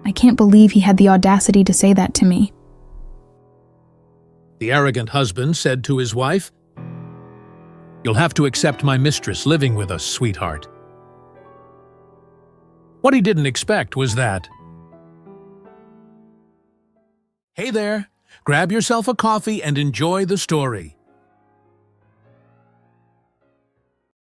I can't believe he had the audacity to say that to me. The arrogant husband said to his wife, "You'll have to accept my mistress living with us, sweetheart." What he didn't expect was that. Hey there, grab yourself a coffee and enjoy the story.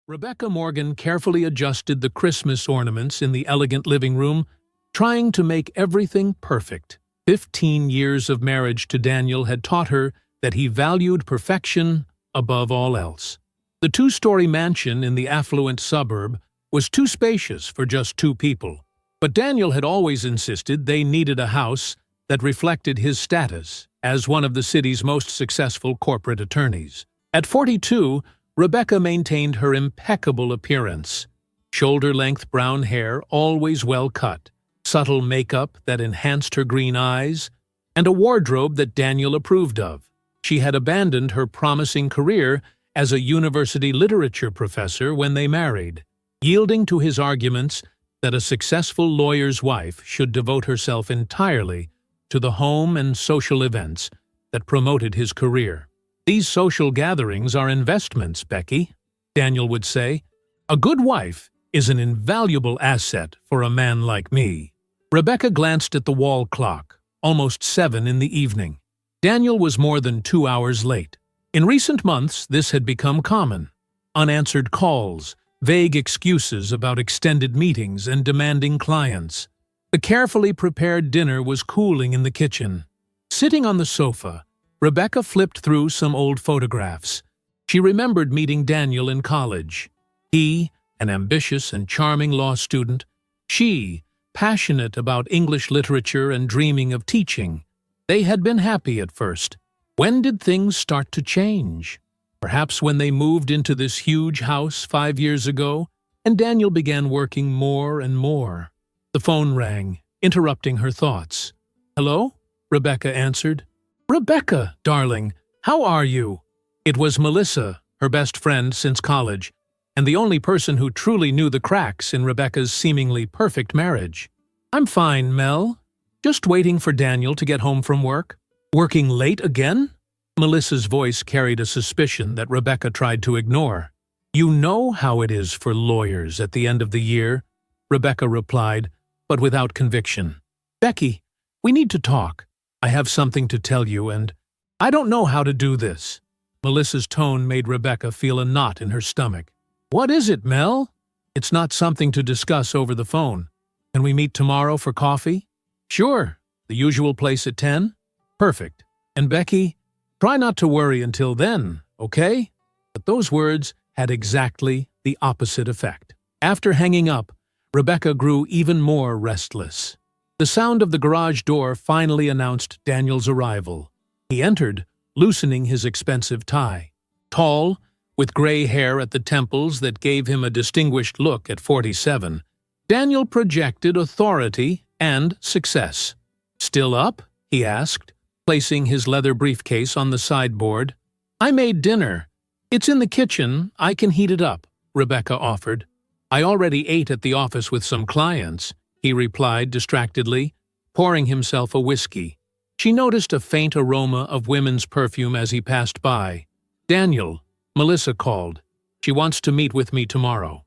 Rebecca Morgan carefully adjusted the Christmas ornaments in the elegant living room, trying to make everything perfect. 15 years of marriage to Daniel had taught her that he valued perfection above all else. The two-story mansion in the affluent suburb was too spacious for just two people, but Daniel had always insisted they needed a house that reflected his status as one of the city's most successful corporate attorneys. At 42, Rebecca maintained her impeccable appearance. Shoulder-length brown hair, always well cut, subtle makeup that enhanced her green eyes, and a wardrobe that Daniel approved of. She had abandoned her promising career as a university literature professor when they married, yielding to his arguments that a successful lawyer's wife should devote herself entirely to the home and social events that promoted his career. "These social gatherings are investments, Becky," Daniel would say. "A good wife is an invaluable asset for a man like me." Rebecca glanced at the wall clock, almost 7 in the evening. Daniel was more than 2 hours late. In recent months, this had become common. Unanswered calls, vague excuses about extended meetings and demanding clients. The carefully prepared dinner was cooling in the kitchen. Sitting on the sofa, Rebecca flipped through some old photographs. She remembered meeting Daniel in college. He, an ambitious and charming law student. She, passionate about English literature and dreaming of teaching. They had been happy at first. When did things start to change? Perhaps when they moved into this huge house 5 years ago, and Daniel began working more and more. The phone rang, interrupting her thoughts. "Hello?" Rebecca answered. "Rebecca, darling, how are you?" It was Melissa, her best friend since college, and the only person who truly knew the cracks in Rebecca's seemingly perfect marriage. "I'm fine, Mel. Just waiting for Daniel to get home from work." "Working late again?" Melissa's voice carried a suspicion that Rebecca tried to ignore. "You know how it is for lawyers at the end of the year," Rebecca replied, but without conviction. "Becky, we need to talk. I have something to tell you, and I don't know how to do this." Melissa's tone made Rebecca feel a knot in her stomach. "What is it, Mel?" "It's not something to discuss over the phone. Can we meet tomorrow for coffee?" "Sure. The usual place at 10? "Perfect. And Becky, try not to worry until then, okay?" But those words had exactly the opposite effect. After hanging up, Rebecca grew even more restless. The sound of the garage door finally announced Daniel's arrival. He entered, loosening his expensive tie. Tall, with gray hair at the temples that gave him a distinguished look at 47, Daniel projected authority and success. "Still up?" he asked, placing his leather briefcase on the sideboard. "I made dinner. It's in the kitchen. I can heat it up," Rebecca offered. "I already ate at the office with some clients," he replied distractedly, pouring himself a whiskey. She noticed a faint aroma of women's perfume as he passed by. "Daniel," Melissa called. "She wants to meet with me tomorrow."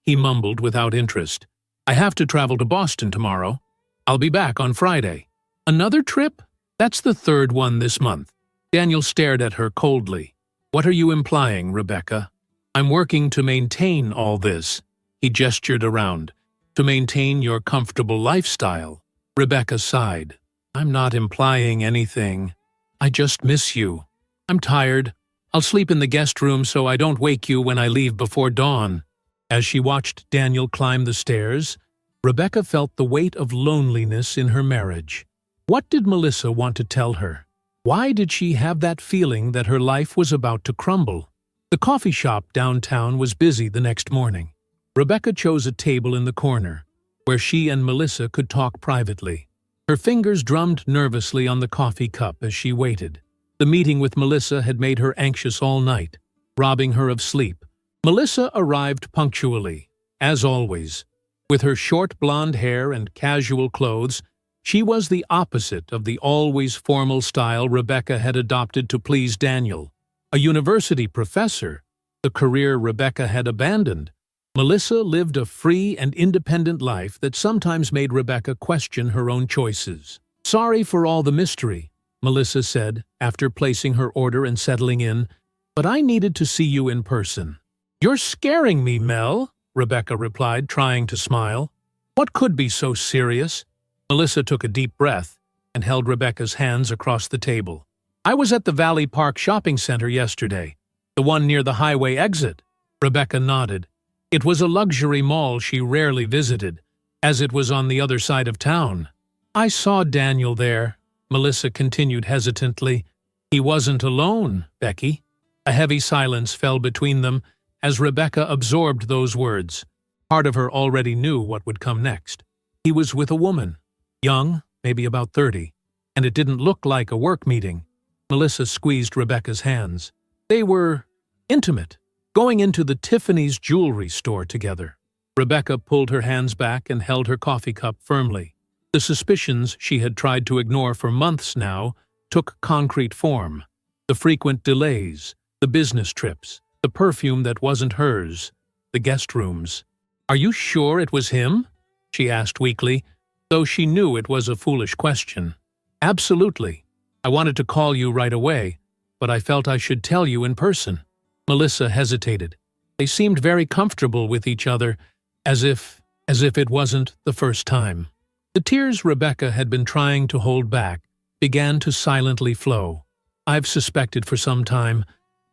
He mumbled without interest. "I have to travel to Boston tomorrow. I'll be back on Friday." "Another trip? That's the 3rd one this month." Daniel stared at her coldly. "What are you implying, Rebecca?" "I'm working to maintain all this." He gestured around. "To maintain your comfortable lifestyle." Rebecca sighed. "I'm not implying anything. I just miss you. I'm tired. I'll sleep in the guest room so I don't wake you when I leave before dawn." As she watched Daniel climb the stairs, Rebecca felt the weight of loneliness in her marriage. What did Melissa want to tell her? Why did she have that feeling that her life was about to crumble? The coffee shop downtown was busy the next morning. Rebecca chose a table in the corner, where she and Melissa could talk privately. Her fingers drummed nervously on the coffee cup as she waited. The meeting with Melissa had made her anxious all night, robbing her of sleep. Melissa arrived punctually, as always, With her short blonde hair and casual clothes, she was the opposite of the always formal style Rebecca had adopted to please Daniel. A university professor, the career Rebecca had abandoned, Melissa lived a free and independent life that sometimes made Rebecca question her own choices. "Sorry for all the mystery," Melissa said, after placing her order and settling in, "but I needed to see you in person." "You're scaring me, Mel," Rebecca replied, trying to smile. "What could be so serious?" Melissa took a deep breath and held Rebecca's hands across the table. "I was at the Valley Park Shopping Center yesterday, the one near the highway exit." Rebecca nodded. It was a luxury mall she rarely visited, as it was on the other side of town. "I saw Daniel there," Melissa continued hesitantly. "He wasn't alone, Becky." A heavy silence fell between them as Rebecca absorbed those words. Part of her already knew what would come next. He was with a woman, young, maybe about 30, and it didn't look like a work meeting. Melissa squeezed Rebecca's hands. They were intimate, going into the Tiffany's jewelry store together. Rebecca pulled her hands back and held her coffee cup firmly. The suspicions she had tried to ignore for months now took concrete form. The frequent delays, the business trips, the perfume that wasn't hers, the guest rooms. "Are you sure it was him?" she asked weakly, though she knew it was a foolish question. "Absolutely. I wanted to call you right away, but I felt I should tell you in person." Melissa hesitated. They seemed very comfortable with each other, as if it wasn't the first time. The tears Rebecca had been trying to hold back began to silently flow. "I've suspected for some time,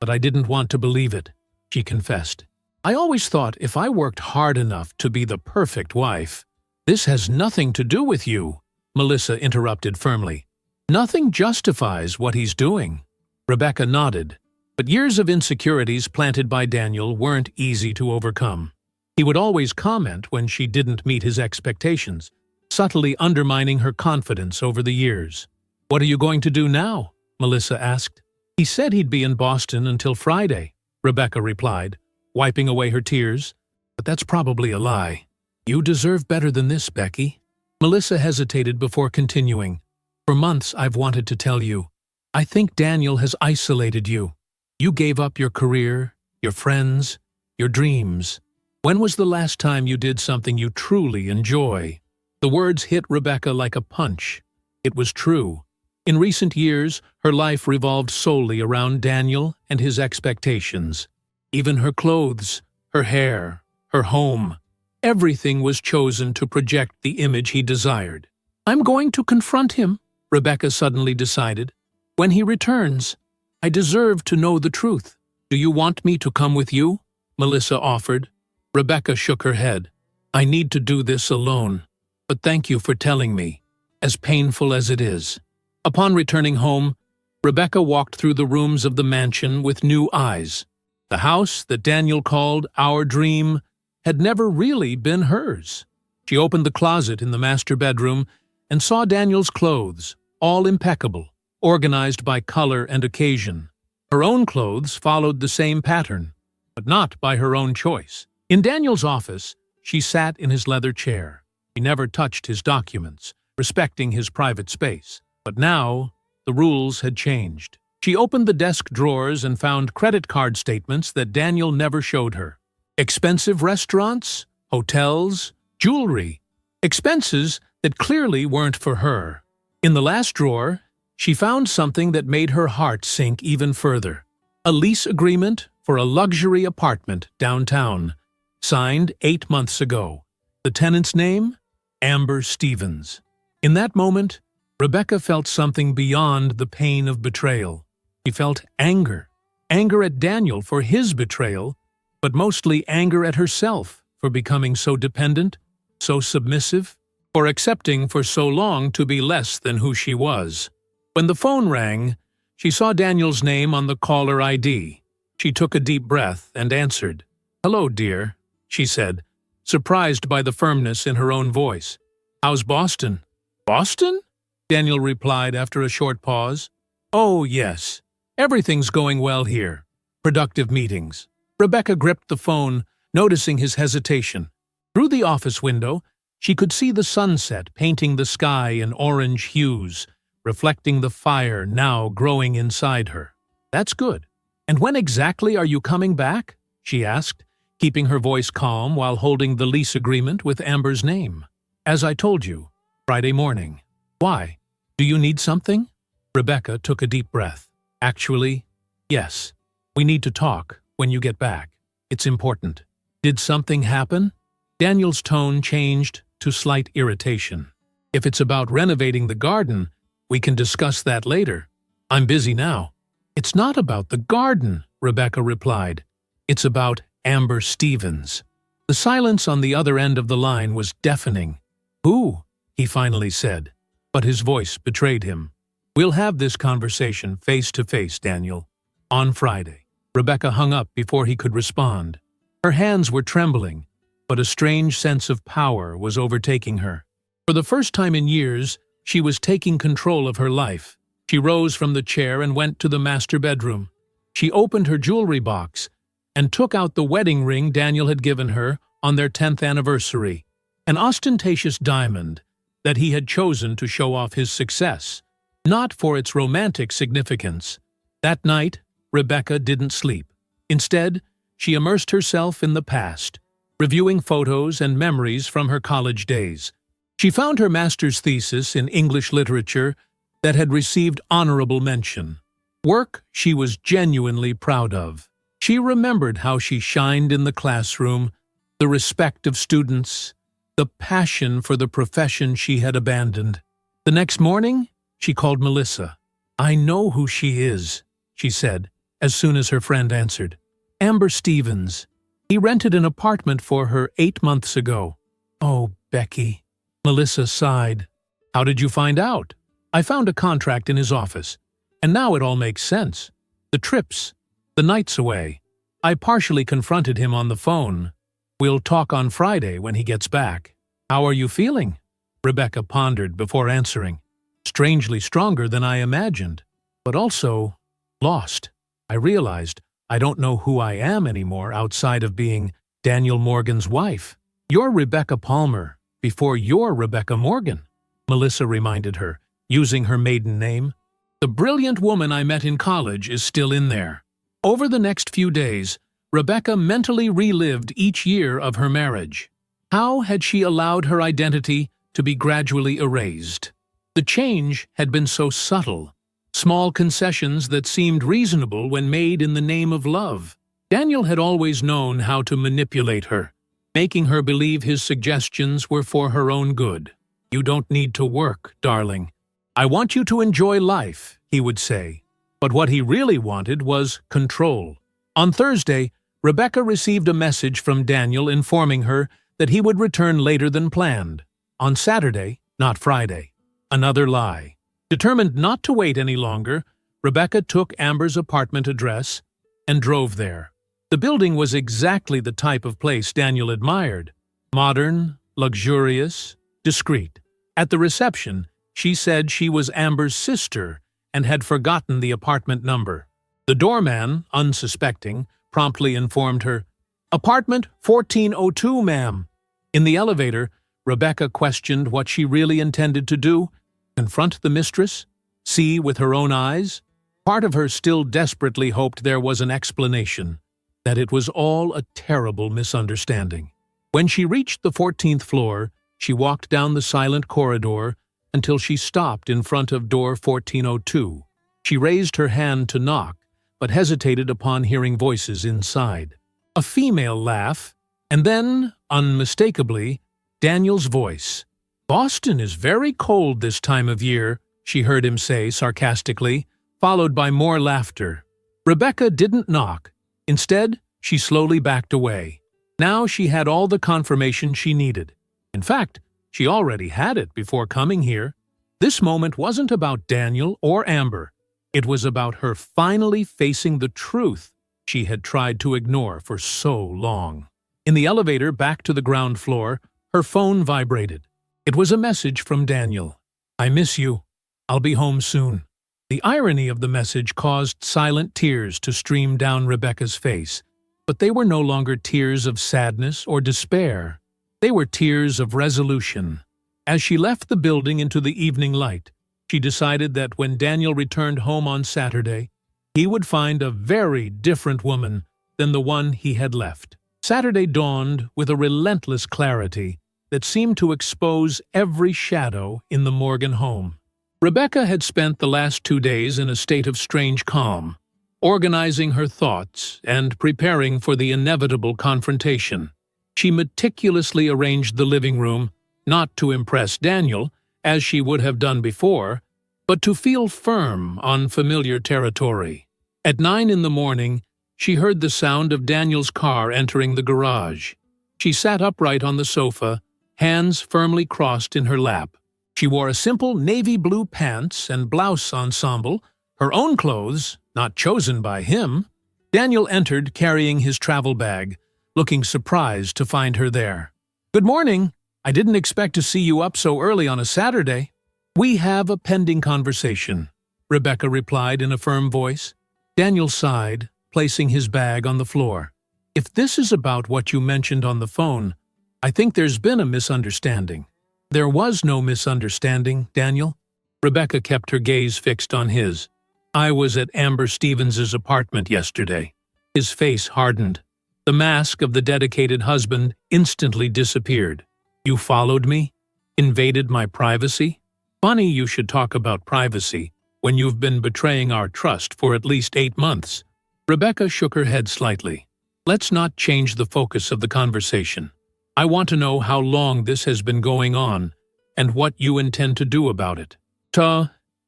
but I didn't want to believe it," she confessed. "I always thought if I worked hard enough to be the perfect wife—" "This has nothing to do with you," Melissa interrupted firmly. "Nothing justifies what he's doing." Rebecca nodded, but years of insecurities planted by Daniel weren't easy to overcome. He would always comment when she didn't meet his expectations, subtly undermining her confidence over the years. "What are you going to do now?" Melissa asked. "He said he'd be in Boston until Friday," Rebecca replied, wiping away her tears. "But that's probably a lie. You deserve better than this, Becky." Melissa hesitated before continuing. "For months I've wanted to tell you. I think Daniel has isolated you. You gave up your career, your friends, your dreams. When was the last time you did something you truly enjoy?" The words hit Rebecca like a punch. It was true. In recent years, her life revolved solely around Daniel and his expectations. Even her clothes, her hair, her home, everything was chosen to project the image he desired. "I'm going to confront him," Rebecca suddenly decided. "When he returns, I deserve to know the truth." "Do you want me to come with you?" Melissa offered. Rebecca shook her head. "I need to do this alone, but thank you for telling me, as painful as it is." Upon returning home, Rebecca walked through the rooms of the mansion with new eyes. The house that Daniel called our dream had never really been hers. She opened the closet in the master bedroom and saw Daniel's clothes, all impeccable, organized by color and occasion. Her own clothes followed the same pattern, but not by her own choice. In Daniel's office, she sat in his leather chair. He never touched his documents, respecting his private space. But now, the rules had changed. She opened the desk drawers and found credit card statements that Daniel never showed her. Expensive restaurants, hotels, jewelry. Expenses that clearly weren't for her. In the last drawer, she found something that made her heart sink even further. A lease agreement for a luxury apartment downtown, signed 8 months ago. The tenant's name? Amber Stevens. In that moment, Rebecca felt something beyond the pain of betrayal. She felt anger. Anger at Daniel for his betrayal, but mostly anger at herself for becoming so dependent, so submissive, for accepting for so long to be less than who she was. When the phone rang, she saw Daniel's name on the caller ID. She took a deep breath and answered. "Hello, dear," she said, surprised by the firmness in her own voice. "How's Boston?" "Boston?" Daniel replied after a short pause. "Oh, yes. Everything's going well here. Productive meetings." Rebecca gripped the phone, noticing his hesitation. Through the office window, she could see the sunset painting the sky in orange hues, reflecting the fire now growing inside her. "That's good. And when exactly are you coming back?" she asked, keeping her voice calm while holding the lease agreement with Amber's name. "As I told you, Friday morning." "Why? Do you need something?" Rebecca took a deep breath. "Actually, yes. We need to talk when you get back. It's important." "Did something happen?" Daniel's tone changed to slight irritation. "If it's about renovating the garden, we can discuss that later. I'm busy now." "It's not about the garden," Rebecca replied. "It's about Amber Stevens." The silence on the other end of the line was deafening. "Who?" he finally said, but his voice betrayed him. "We'll have this conversation face to face, Daniel. On Friday." Rebecca hung up before he could respond. Her hands were trembling, but a strange sense of power was overtaking her. For the first time in years, she was taking control of her life. She rose from the chair and went to the master bedroom. She opened her jewelry box and took out the wedding ring Daniel had given her on their 10th anniversary, an ostentatious diamond that he had chosen to show off his success, not for its romantic significance. That night, Rebecca didn't sleep. Instead, she immersed herself in the past, reviewing photos and memories from her college days. She found her master's thesis in English literature that had received honorable mention, work she was genuinely proud of. She remembered how she shined in the classroom, the respect of students, the passion for the profession she had abandoned. The next morning, she called Melissa. "I know who she is," she said, as soon as her friend answered. "Amber Stevens. He rented an apartment for her 8 months ago." "Oh, Becky." Melissa sighed. "How did you find out?" "I found a contract in his office, and now it all makes sense. The trips, the nights away. I partially confronted him on the phone. We'll talk on Friday when he gets back." "How are you feeling?" Rebecca pondered before answering. "Strangely stronger than I imagined, but also lost. I realized I don't know who I am anymore outside of being Daniel Morgan's wife." "You're Rebecca Palmer before you're Rebecca Morgan," Melissa reminded her, using her maiden name. "The brilliant woman I met in college is still in there." Over the next few days, Rebecca mentally relived each year of her marriage. How had she allowed her identity to be gradually erased? The change had been so subtle, small concessions that seemed reasonable when made in the name of love. Daniel had always known how to manipulate her, making her believe his suggestions were for her own good. "You don't need to work, darling. I want you to enjoy life," he would say. But what he really wanted was control. On Thursday, Rebecca received a message from Daniel informing her that he would return later than planned. On Saturday, not Friday. Another lie. Determined not to wait any longer, Rebecca took Amber's apartment address and drove there. The building was exactly the type of place Daniel admired. Modern, luxurious, discreet. At the reception, she said she was Amber's sister and had forgotten the apartment number. The doorman, unsuspecting, promptly informed her, "Apartment 1402, ma'am." In the elevator, Rebecca questioned what she really intended to do. Confront the mistress? See with her own eyes? Part of her still desperately hoped there was an explanation, that it was all a terrible misunderstanding. When she reached the 14th floor, she walked down the silent corridor until she stopped in front of door 1402. She raised her hand to knock, but hesitated upon hearing voices inside. A female laugh, and then, unmistakably, Daniel's voice. "Boston is very cold this time of year," she heard him say sarcastically, followed by more laughter. Rebecca didn't knock. Instead, she slowly backed away. Now she had all the confirmation she needed. In fact, she already had it before coming here. This moment wasn't about Daniel or Amber. It was about her finally facing the truth she had tried to ignore for so long. In the elevator back to the ground floor, her phone vibrated. It was a message from Daniel. "I miss you. I'll be home soon." The irony of the message caused silent tears to stream down Rebecca's face, but they were no longer tears of sadness or despair. They were tears of resolution. As she left the building into the evening light, she decided that when Daniel returned home on Saturday, he would find a very different woman than the one he had left. Saturday dawned with a relentless clarity that seemed to expose every shadow in the Morgan home. Rebecca had spent the last 2 days in a state of strange calm, organizing her thoughts and preparing for the inevitable confrontation. She meticulously arranged the living room, not to impress Daniel, as she would have done before, but to feel firm on familiar territory. At 9 in the morning, she heard the sound of Daniel's car entering the garage. She sat upright on the sofa, hands firmly crossed in her lap. She wore a simple navy blue pants and blouse ensemble, her own clothes, not chosen by him. Daniel entered carrying his travel bag, looking surprised to find her there. "Good morning. I didn't expect to see you up so early on a Saturday." "We have a pending conversation," Rebecca replied in a firm voice. Daniel sighed, placing his bag on the floor. "If this is about what you mentioned on the phone, I think there's been a misunderstanding." "There was no misunderstanding, Daniel." Rebecca kept her gaze fixed on his. "I was at Amber Stevens's apartment yesterday." His face hardened. The mask of the dedicated husband instantly disappeared. "You followed me? Invaded my privacy? Funny you should talk about privacy when you've been betraying our trust for at least 8 months." Rebecca shook her head slightly. "Let's not change the focus of the conversation. I want to know how long this has been going on and what you intend to do about it."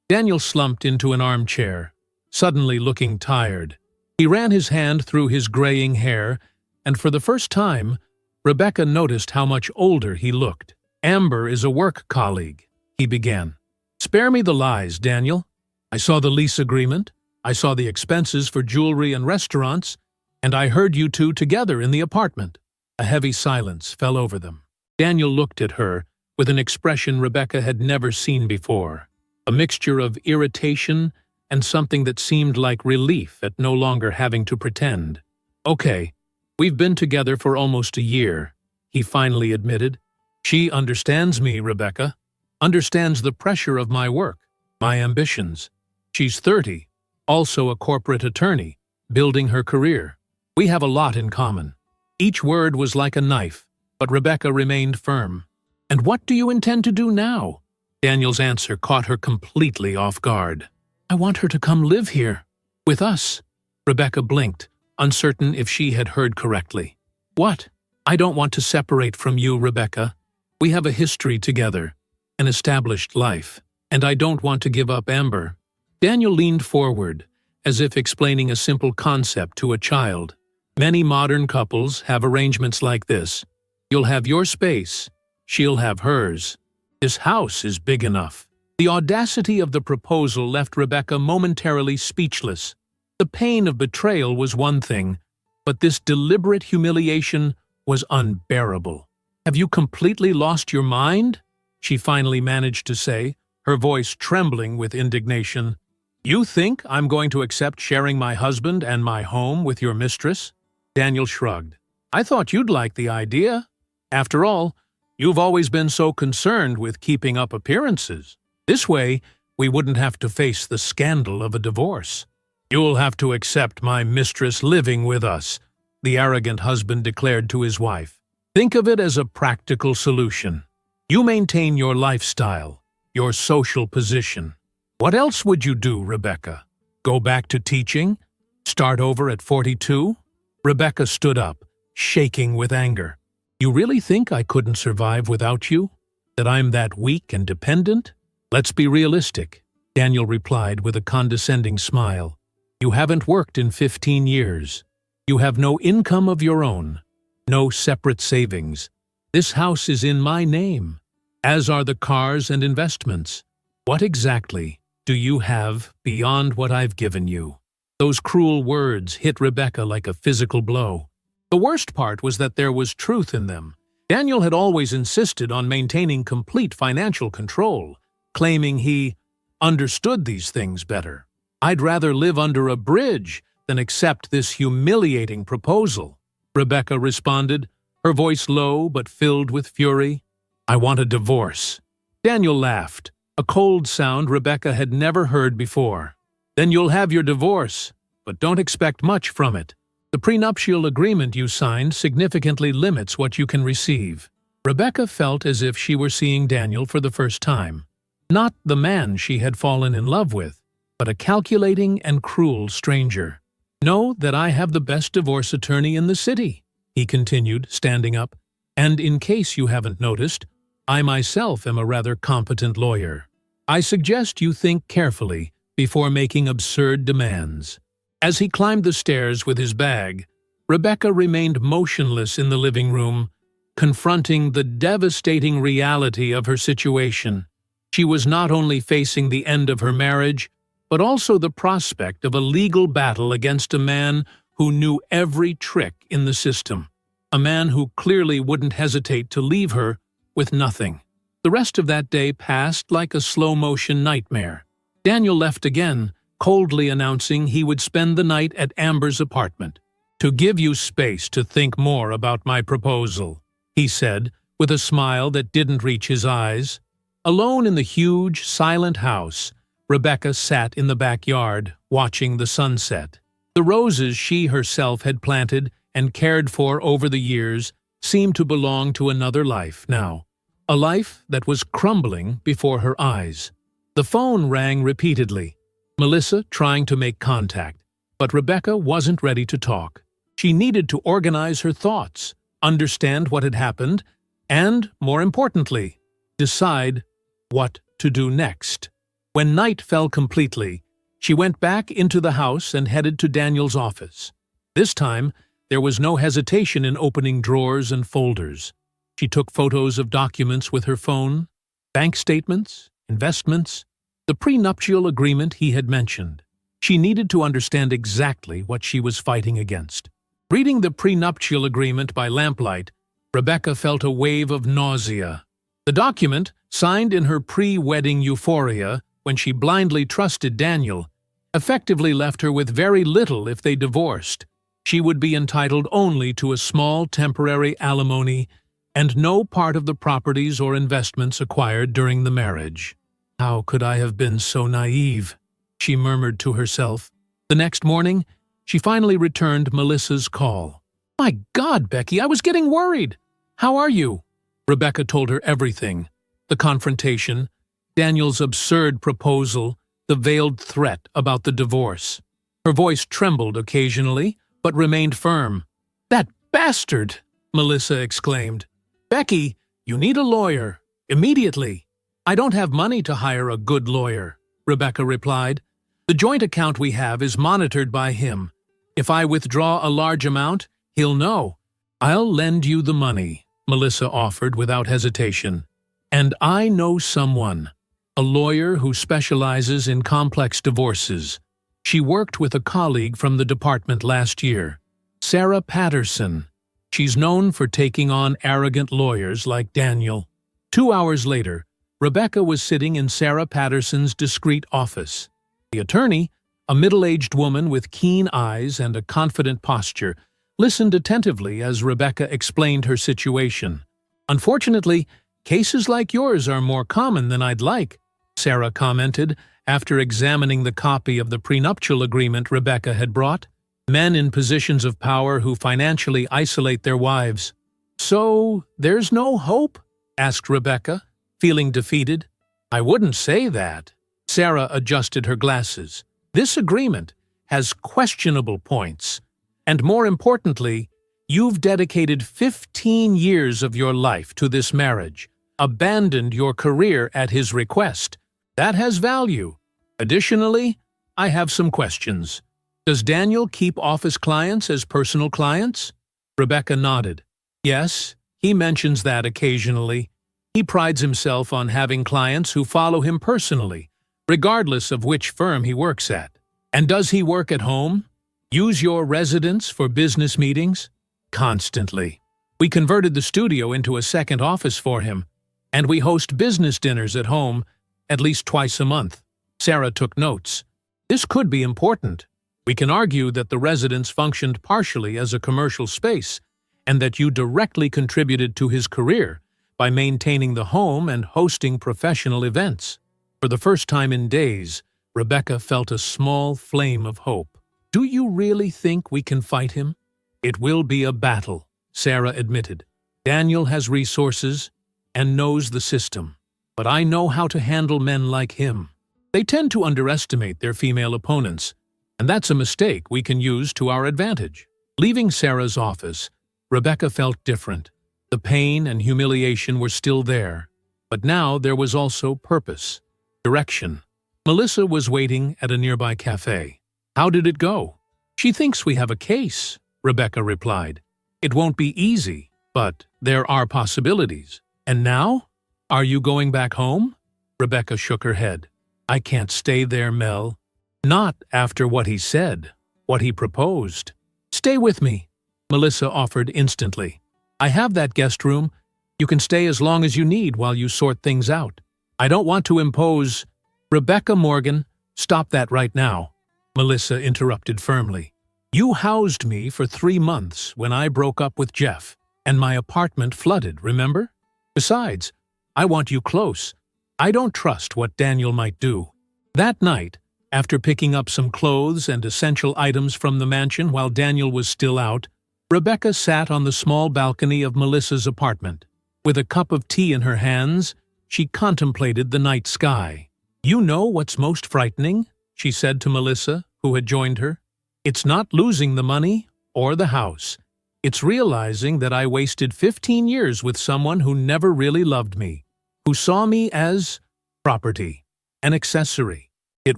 Daniel slumped into an armchair, suddenly looking tired. He ran his hand through his graying hair, and for the first time, Rebecca noticed how much older he looked. "Amber is a work colleague," he began. "Spare me the lies, Daniel. I saw the lease agreement, I saw the expenses for jewelry and restaurants, and I heard you two together in the apartment." A heavy silence fell over them. Daniel looked at her with an expression Rebecca had never seen before, a mixture of irritation and something that seemed like relief at no longer having to pretend. "Okay, we've been together for almost a year," he finally admitted. "She understands me, Rebecca, understands the pressure of my work, my ambitions. She's 30, also a corporate attorney, building her career. We have a lot in common." Each word was like a knife, but Rebecca remained firm. "And what do you intend to do now?" Daniel's answer caught her completely off guard. "I want her to come live here, with us." Rebecca blinked, uncertain if she had heard correctly. "What?" "I don't want to separate from you, Rebecca. We have a history together, an established life, and I don't want to give up Amber." Daniel leaned forward, as if explaining a simple concept to a child. "Many modern couples have arrangements like this. You'll have your space, she'll have hers. This house is big enough." The audacity of the proposal left Rebecca momentarily speechless. The pain of betrayal was one thing, but this deliberate humiliation was unbearable. "Have you completely lost your mind?" she finally managed to say, her voice trembling with indignation. "You think I'm going to accept sharing my husband and my home with your mistress?" Daniel shrugged. "I thought you'd like the idea. After all, you've always been so concerned with keeping up appearances. This way, we wouldn't have to face the scandal of a divorce." "You'll have to accept my mistress living with us," the arrogant husband declared to his wife. "Think of it as a practical solution. You maintain your lifestyle, your social position. What else would you do, Rebecca? Go back to teaching? Start over at 42? Rebecca stood up, shaking with anger. "You really think I couldn't survive without you? That I'm that weak and dependent?" "Let's be realistic," Daniel replied with a condescending smile. "You haven't worked in 15 years. You have no income of your own, no separate savings. This house is in my name, as are the cars and investments. What exactly do you have beyond what I've given you?" Those cruel words hit Rebecca like a physical blow. The worst part was that there was truth in them. Daniel had always insisted on maintaining complete financial control, claiming he understood these things better. "I'd rather live under a bridge than accept this humiliating proposal," Rebecca responded, her voice low but filled with fury. "I want a divorce." Daniel laughed, a cold sound Rebecca had never heard before. "Then you'll have your divorce, but don't expect much from it. The prenuptial agreement you signed significantly limits what you can receive." Rebecca felt as if she were seeing Daniel for the first time. Not the man she had fallen in love with, but a calculating and cruel stranger. "Know that I have the best divorce attorney in the city," he continued, standing up. "And in case you haven't noticed, I myself am a rather competent lawyer. I suggest you think carefully before making absurd demands." As he climbed the stairs with his bag, Rebecca remained motionless in the living room, confronting the devastating reality of her situation. She was not only facing the end of her marriage, but also the prospect of a legal battle against a man who knew every trick in the system, a man who clearly wouldn't hesitate to leave her with nothing. The rest of that day passed like a slow-motion nightmare. Daniel left again, coldly announcing he would spend the night at Amber's apartment. "To give you space to think more about my proposal," he said, with a smile that didn't reach his eyes. Alone in the huge, silent house, Rebecca sat in the backyard, watching the sunset. The roses she herself had planted and cared for over the years seemed to belong to another life now, a life that was crumbling before her eyes. The phone rang repeatedly, Melissa trying to make contact, but Rebecca wasn't ready to talk. She needed to organize her thoughts, understand what had happened, and, more importantly, decide what to do next. When night fell completely, she went back into the house and headed to Daniel's office. This time, there was no hesitation in opening drawers and folders. She took photos of documents with her phone, bank statements, investments, the prenuptial agreement he had mentioned. She needed to understand exactly what she was fighting against. Reading the prenuptial agreement by lamplight, Rebecca felt a wave of nausea. The document, signed in her pre-wedding euphoria when she blindly trusted Daniel, effectively left her with very little if they divorced. She would be entitled only to a small temporary alimony and no part of the properties or investments acquired during the marriage. "How could I have been so naive?" she murmured to herself. The next morning, she finally returned Melissa's call. "My God, Becky, I was getting worried. How are you?" Rebecca told her everything. The confrontation, Daniel's absurd proposal, the veiled threat about the divorce. Her voice trembled occasionally, but remained firm. "That bastard!" Melissa exclaimed. "Becky, you need a lawyer, immediately." "I don't have money to hire a good lawyer," Rebecca replied. "The joint account we have is monitored by him. If I withdraw a large amount, he'll know." "I'll lend you the money," Melissa offered without hesitation. "And I know someone, a lawyer who specializes in complex divorces. She worked with a colleague from the department last year, Sarah Patterson. She's known for taking on arrogant lawyers like Daniel." 2 hours later, Rebecca was sitting in Sarah Patterson's discreet office. The attorney, a middle-aged woman with keen eyes and a confident posture, listened attentively as Rebecca explained her situation. "Unfortunately, cases like yours are more common than I'd like," Sarah commented after examining the copy of the prenuptial agreement Rebecca had brought. "Men in positions of power who financially isolate their wives." "So, there's no hope?" asked Rebecca, feeling defeated. "I wouldn't say that." Sarah adjusted her glasses. "This agreement has questionable points, and more importantly, you've dedicated 15 years of your life to this marriage, abandoned your career at his request. That has value. Additionally, I have some questions. Does Daniel keep office clients as personal clients?" Rebecca nodded. "Yes, he mentions that occasionally. He prides himself on having clients who follow him personally, regardless of which firm he works at." "And does he work at home? Use your residence for business meetings?" "Constantly. We converted the studio into a second office for him, and we host business dinners at home at least twice a month." Sarah took notes. "This could be important. We can argue that the residence functioned partially as a commercial space, and that you directly contributed to his career by maintaining the home and hosting professional events. For the first time in days, Rebecca felt a small flame of hope. "Do you really think we can fight him?" "It will be a battle," Sarah admitted. "Daniel has resources and knows the system, but I know how to handle men like him. They tend to underestimate their female opponents, and that's a mistake we can use to our advantage." Leaving Sarah's office, Rebecca felt different. The pain and humiliation were still there, but now there was also purpose, direction. Melissa was waiting at a nearby cafe. "How did it go?" "She thinks we have a case," Rebecca replied. "It won't be easy, but there are possibilities." "And now? Are you going back home?" Rebecca shook her head. "I can't stay there, Mel. Not after what he said, what he proposed." "Stay with me," Melissa offered instantly. "I have that guest room. You can stay as long as you need while you sort things out. I don't want to impose—" "Rebecca Morgan, stop that right now," Melissa interrupted firmly. "You housed me for 3 months when I broke up with Jeff, and my apartment flooded, remember? Besides, I want you close. I don't trust what Daniel might do." That night, after picking up some clothes and essential items from the mansion while Daniel was still out, Rebecca sat on the small balcony of Melissa's apartment. With a cup of tea in her hands, she contemplated the night sky. "You know what's most frightening?" she said to Melissa, who had joined her. "It's not losing the money or the house. It's realizing that I wasted 15 years with someone who never really loved me, who saw me as property, an accessory." "It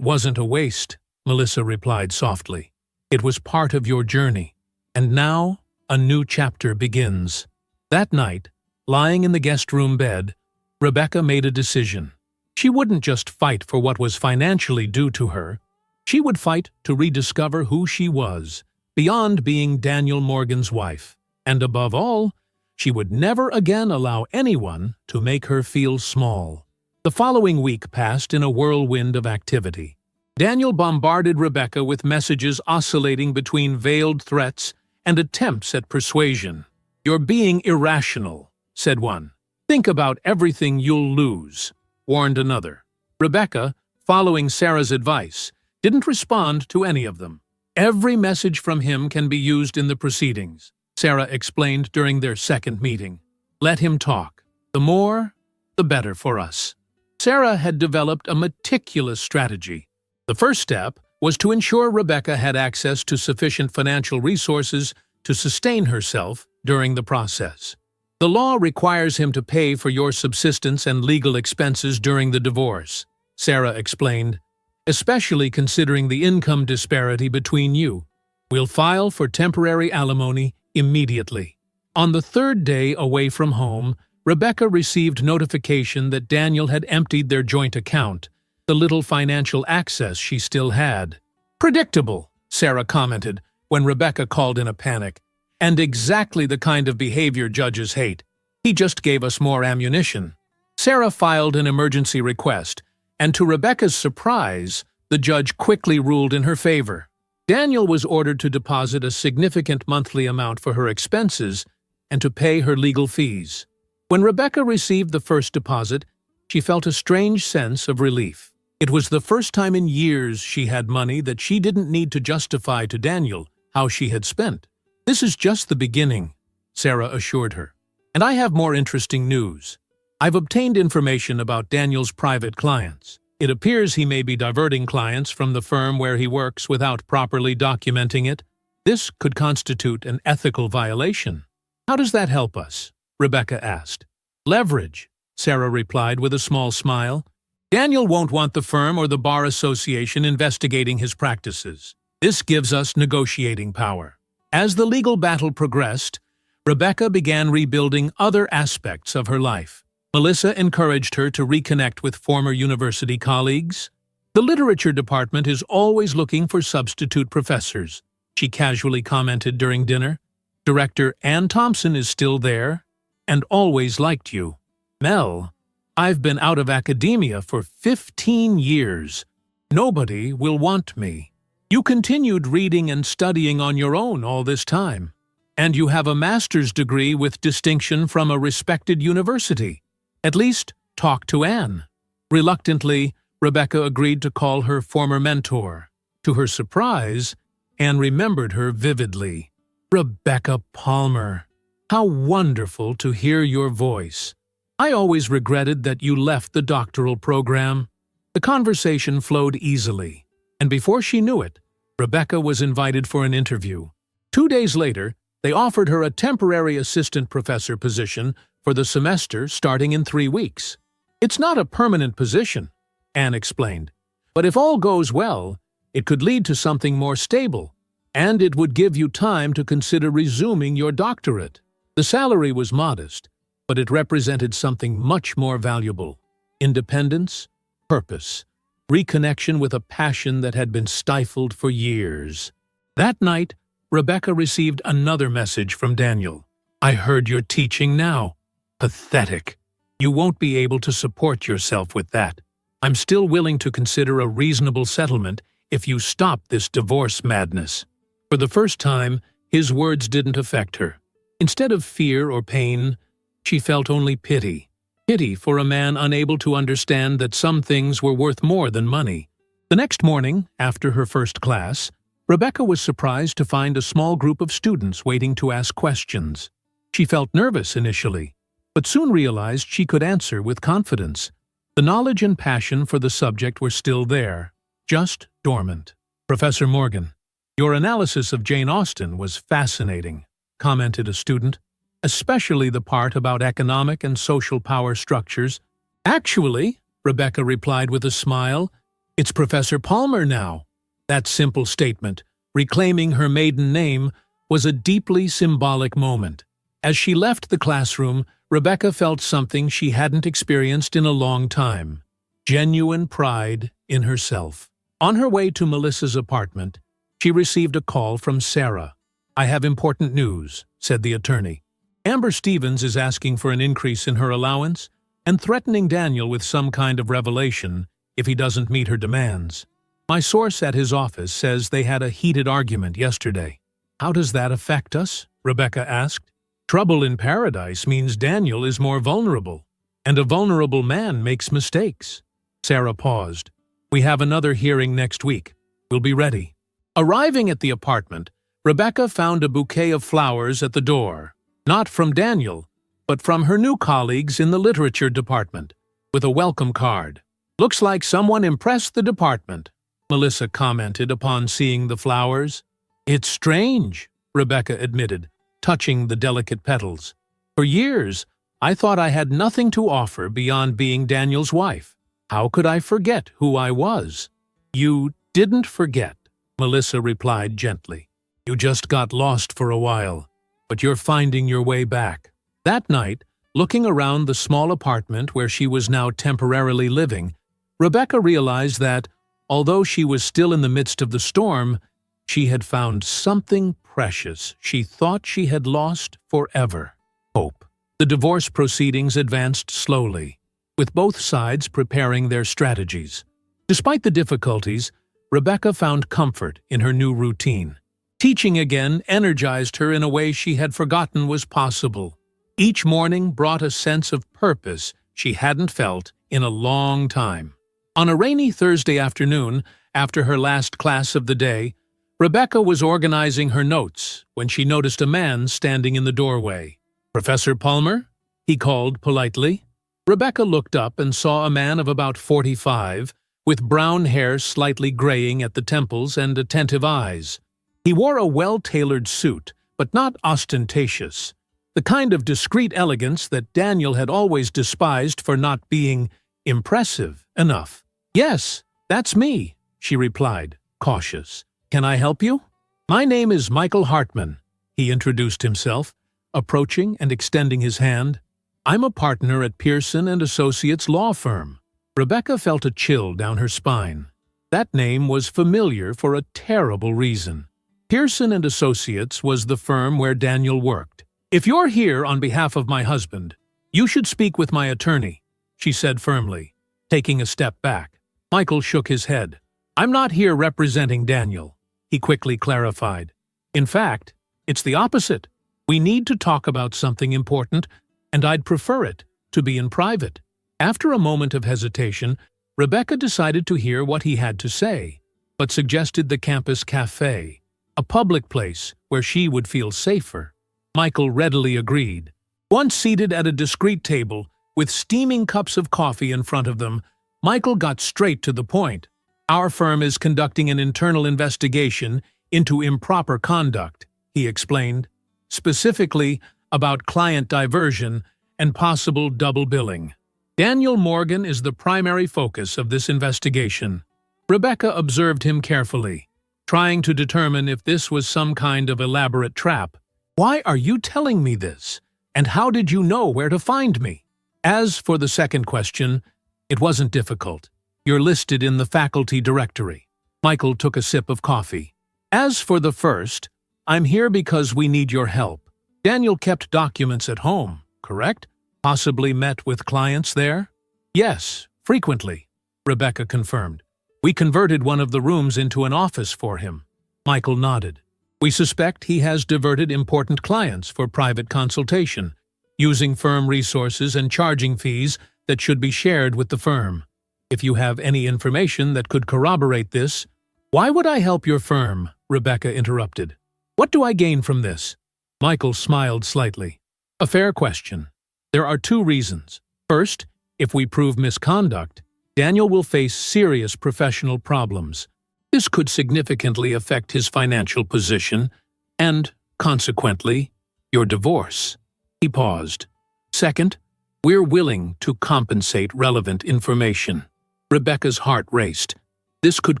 wasn't a waste," Melissa replied softly. "It was part of your journey. And now, a new chapter begins." That night, lying in the guest room bed, Rebecca made a decision. She wouldn't just fight for what was financially due to her. She would fight to rediscover who she was, beyond being Daniel Morgan's wife. And above all, she would never again allow anyone to make her feel small. The following week passed in a whirlwind of activity. Daniel bombarded Rebecca with messages oscillating between veiled threats and attempts at persuasion. "You're being irrational," said one. "Think about everything you'll lose," warned another. Rebecca, following Sarah's advice, didn't respond to any of them. "Every message from him can be used in the proceedings," Sarah explained during their second meeting. "Let him talk. The more, the better for us." Sarah had developed a meticulous strategy. The first step was to ensure Rebecca had access to sufficient financial resources to sustain herself during the process. "The law requires him to pay for your subsistence and legal expenses during the divorce," Sarah explained, "especially considering the income disparity between you. We'll file for temporary alimony immediately." On the 3rd day away from home, Rebecca received notification that Daniel had emptied their joint account, the little financial access she still had. "Predictable," Sarah commented when Rebecca called in a panic, "and exactly the kind of behavior judges hate. He just gave us more ammunition." Sarah filed an emergency request, and to Rebecca's surprise, the judge quickly ruled in her favor. Daniel was ordered to deposit a significant monthly amount for her expenses and to pay her legal fees. When Rebecca received the first deposit, she felt a strange sense of relief. It was the first time in years she had money that she didn't need to justify to Daniel how she had spent. "This is just the beginning," Sarah assured her. "And I have more interesting news. I've obtained information about Daniel's private clients. It appears he may be diverting clients from the firm where he works without properly documenting it. This could constitute an ethical violation." "How does that help us?" Rebecca asked. "Leverage," Sarah replied with a small smile. "Daniel won't want the firm or the Bar Association investigating his practices. This gives us negotiating power." As the legal battle progressed, Rebecca began rebuilding other aspects of her life. Melissa encouraged her to reconnect with former university colleagues. "The literature department is always looking for substitute professors," she casually commented during dinner. "Director Ann Thompson is still there and always liked you." "Mel, I've been out of academia for 15 years. Nobody will want me. You continued reading and studying on your own all this time." And you have a master's degree with distinction from a respected university. At least, talk to Anne." Reluctantly, Rebecca agreed to call her former mentor. To her surprise, Anne remembered her vividly. "Rebecca Palmer, how wonderful to hear your voice. I always regretted that you left the doctoral program." The conversation flowed easily, and before she knew it, Rebecca was invited for an interview. 2 days later, they offered her a temporary assistant professor position for the semester starting in 3 weeks. "It's not a permanent position," Anne explained, "but if all goes well, it could lead to something more stable, and it would give you time to consider resuming your doctorate." The salary was modest, but it represented something much more valuable: independence, purpose, reconnection with a passion that had been stifled for years. That night, Rebecca received another message from Daniel. "I heard you're teaching now. Pathetic. You won't be able to support yourself with that. I'm still willing to consider a reasonable settlement if you stop this divorce madness." For the first time, his words didn't affect her. Instead of fear or pain, she felt only pity. Pity for a man unable to understand that some things were worth more than money. The next morning, after her first class, Rebecca was surprised to find a small group of students waiting to ask questions. She felt nervous initially, but soon realized she could answer with confidence. The knowledge and passion for the subject were still there, just dormant. "Professor Morgan, your analysis of Jane Austen was fascinating," commented a student, "especially the part about economic and social power structures." "Actually," Rebecca replied with a smile, "it's Professor Palmer now." That simple statement, reclaiming her maiden name, was a deeply symbolic moment. As she left the classroom, Rebecca felt something she hadn't experienced in a long time: genuine pride in herself. On her way to Melissa's apartment, she received a call from Sarah. "I have important news," said the attorney. "Amber Stevens is asking for an increase in her allowance and threatening Daniel with some kind of revelation if he doesn't meet her demands. My source at his office says they had a heated argument yesterday." "How does that affect us?" Rebecca asked. "Trouble in paradise means Daniel is more vulnerable, and a vulnerable man makes mistakes." Sarah paused. "We have another hearing next week. We'll be ready." Arriving at the apartment, Rebecca found a bouquet of flowers at the door, not from Daniel, but from her new colleagues in the literature department, with a welcome card. "Looks like someone impressed the department," Melissa commented upon seeing the flowers. "It's strange," Rebecca admitted, touching the delicate petals. "For years, I thought I had nothing to offer beyond being Daniel's wife. How could I forget who I was?" "You didn't forget," Melissa replied gently. "You just got lost for a while, but you're finding your way back." That night, looking around the small apartment where she was now temporarily living, Rebecca realized that, although she was still in the midst of the storm, she had found something precious she thought she had lost forever: hope. The divorce proceedings advanced slowly, with both sides preparing their strategies. Despite the difficulties, Rebecca found comfort in her new routine. Teaching again energized her in a way she had forgotten was possible. Each morning brought a sense of purpose she hadn't felt in a long time. On a rainy Thursday afternoon, after her last class of the day, Rebecca was organizing her notes when she noticed a man standing in the doorway. "Professor Palmer?" he called politely. Rebecca looked up and saw a man of about 45, with brown hair slightly graying at the temples and attentive eyes. He wore a well-tailored suit, but not ostentatious, the kind of discreet elegance that Daniel had always despised for not being impressive enough. "Yes, that's me," she replied, cautious. "Can I help you?" "My name is Michael Hartman," he introduced himself, approaching and extending his hand. "I'm a partner at Pearson & Associates law firm." Rebecca felt a chill down her spine. That name was familiar for a terrible reason. Pearson & Associates was the firm where Daniel worked. "If you're here on behalf of my husband, you should speak with my attorney," she said firmly, taking a step back. Michael shook his head. "I'm not here representing Daniel," he quickly clarified. "In fact, it's the opposite. We need to talk about something important, and I'd prefer it to be in private." After a moment of hesitation, Rebecca decided to hear what he had to say, but suggested the campus cafe, a public place where she would feel safer. Michael readily agreed. Once seated at a discreet table, with steaming cups of coffee in front of them, Michael got straight to the point. "Our firm is conducting an internal investigation into improper conduct," he explained, "specifically about client diversion and possible double billing. Daniel Morgan is the primary focus of this investigation." Rebecca observed him carefully, trying to determine if this was some kind of elaborate trap. "Why are you telling me this? And how did you know where to find me?" As for the second question, it wasn't difficult. "You're listed in the faculty directory." Michael took a sip of coffee. "As for the first, I'm here because we need your help. Daniel kept documents at home, correct? Possibly met with clients there?" "Yes, frequently," Rebecca confirmed. "We converted one of the rooms into an office for him." Michael nodded. "We suspect he has diverted important clients for private consultation, using firm resources and charging fees that should be shared with the firm. If you have any information that could corroborate this—" "Why would I help your firm?" Rebecca interrupted. "What do I gain from this?" Michael smiled slightly. "A fair question. There are two reasons. First, if we prove misconduct, Daniel will face serious professional problems. This could significantly affect his financial position and, consequently, your divorce." He paused. "Second, we're willing to compensate relevant information." Rebecca's heart raced. This could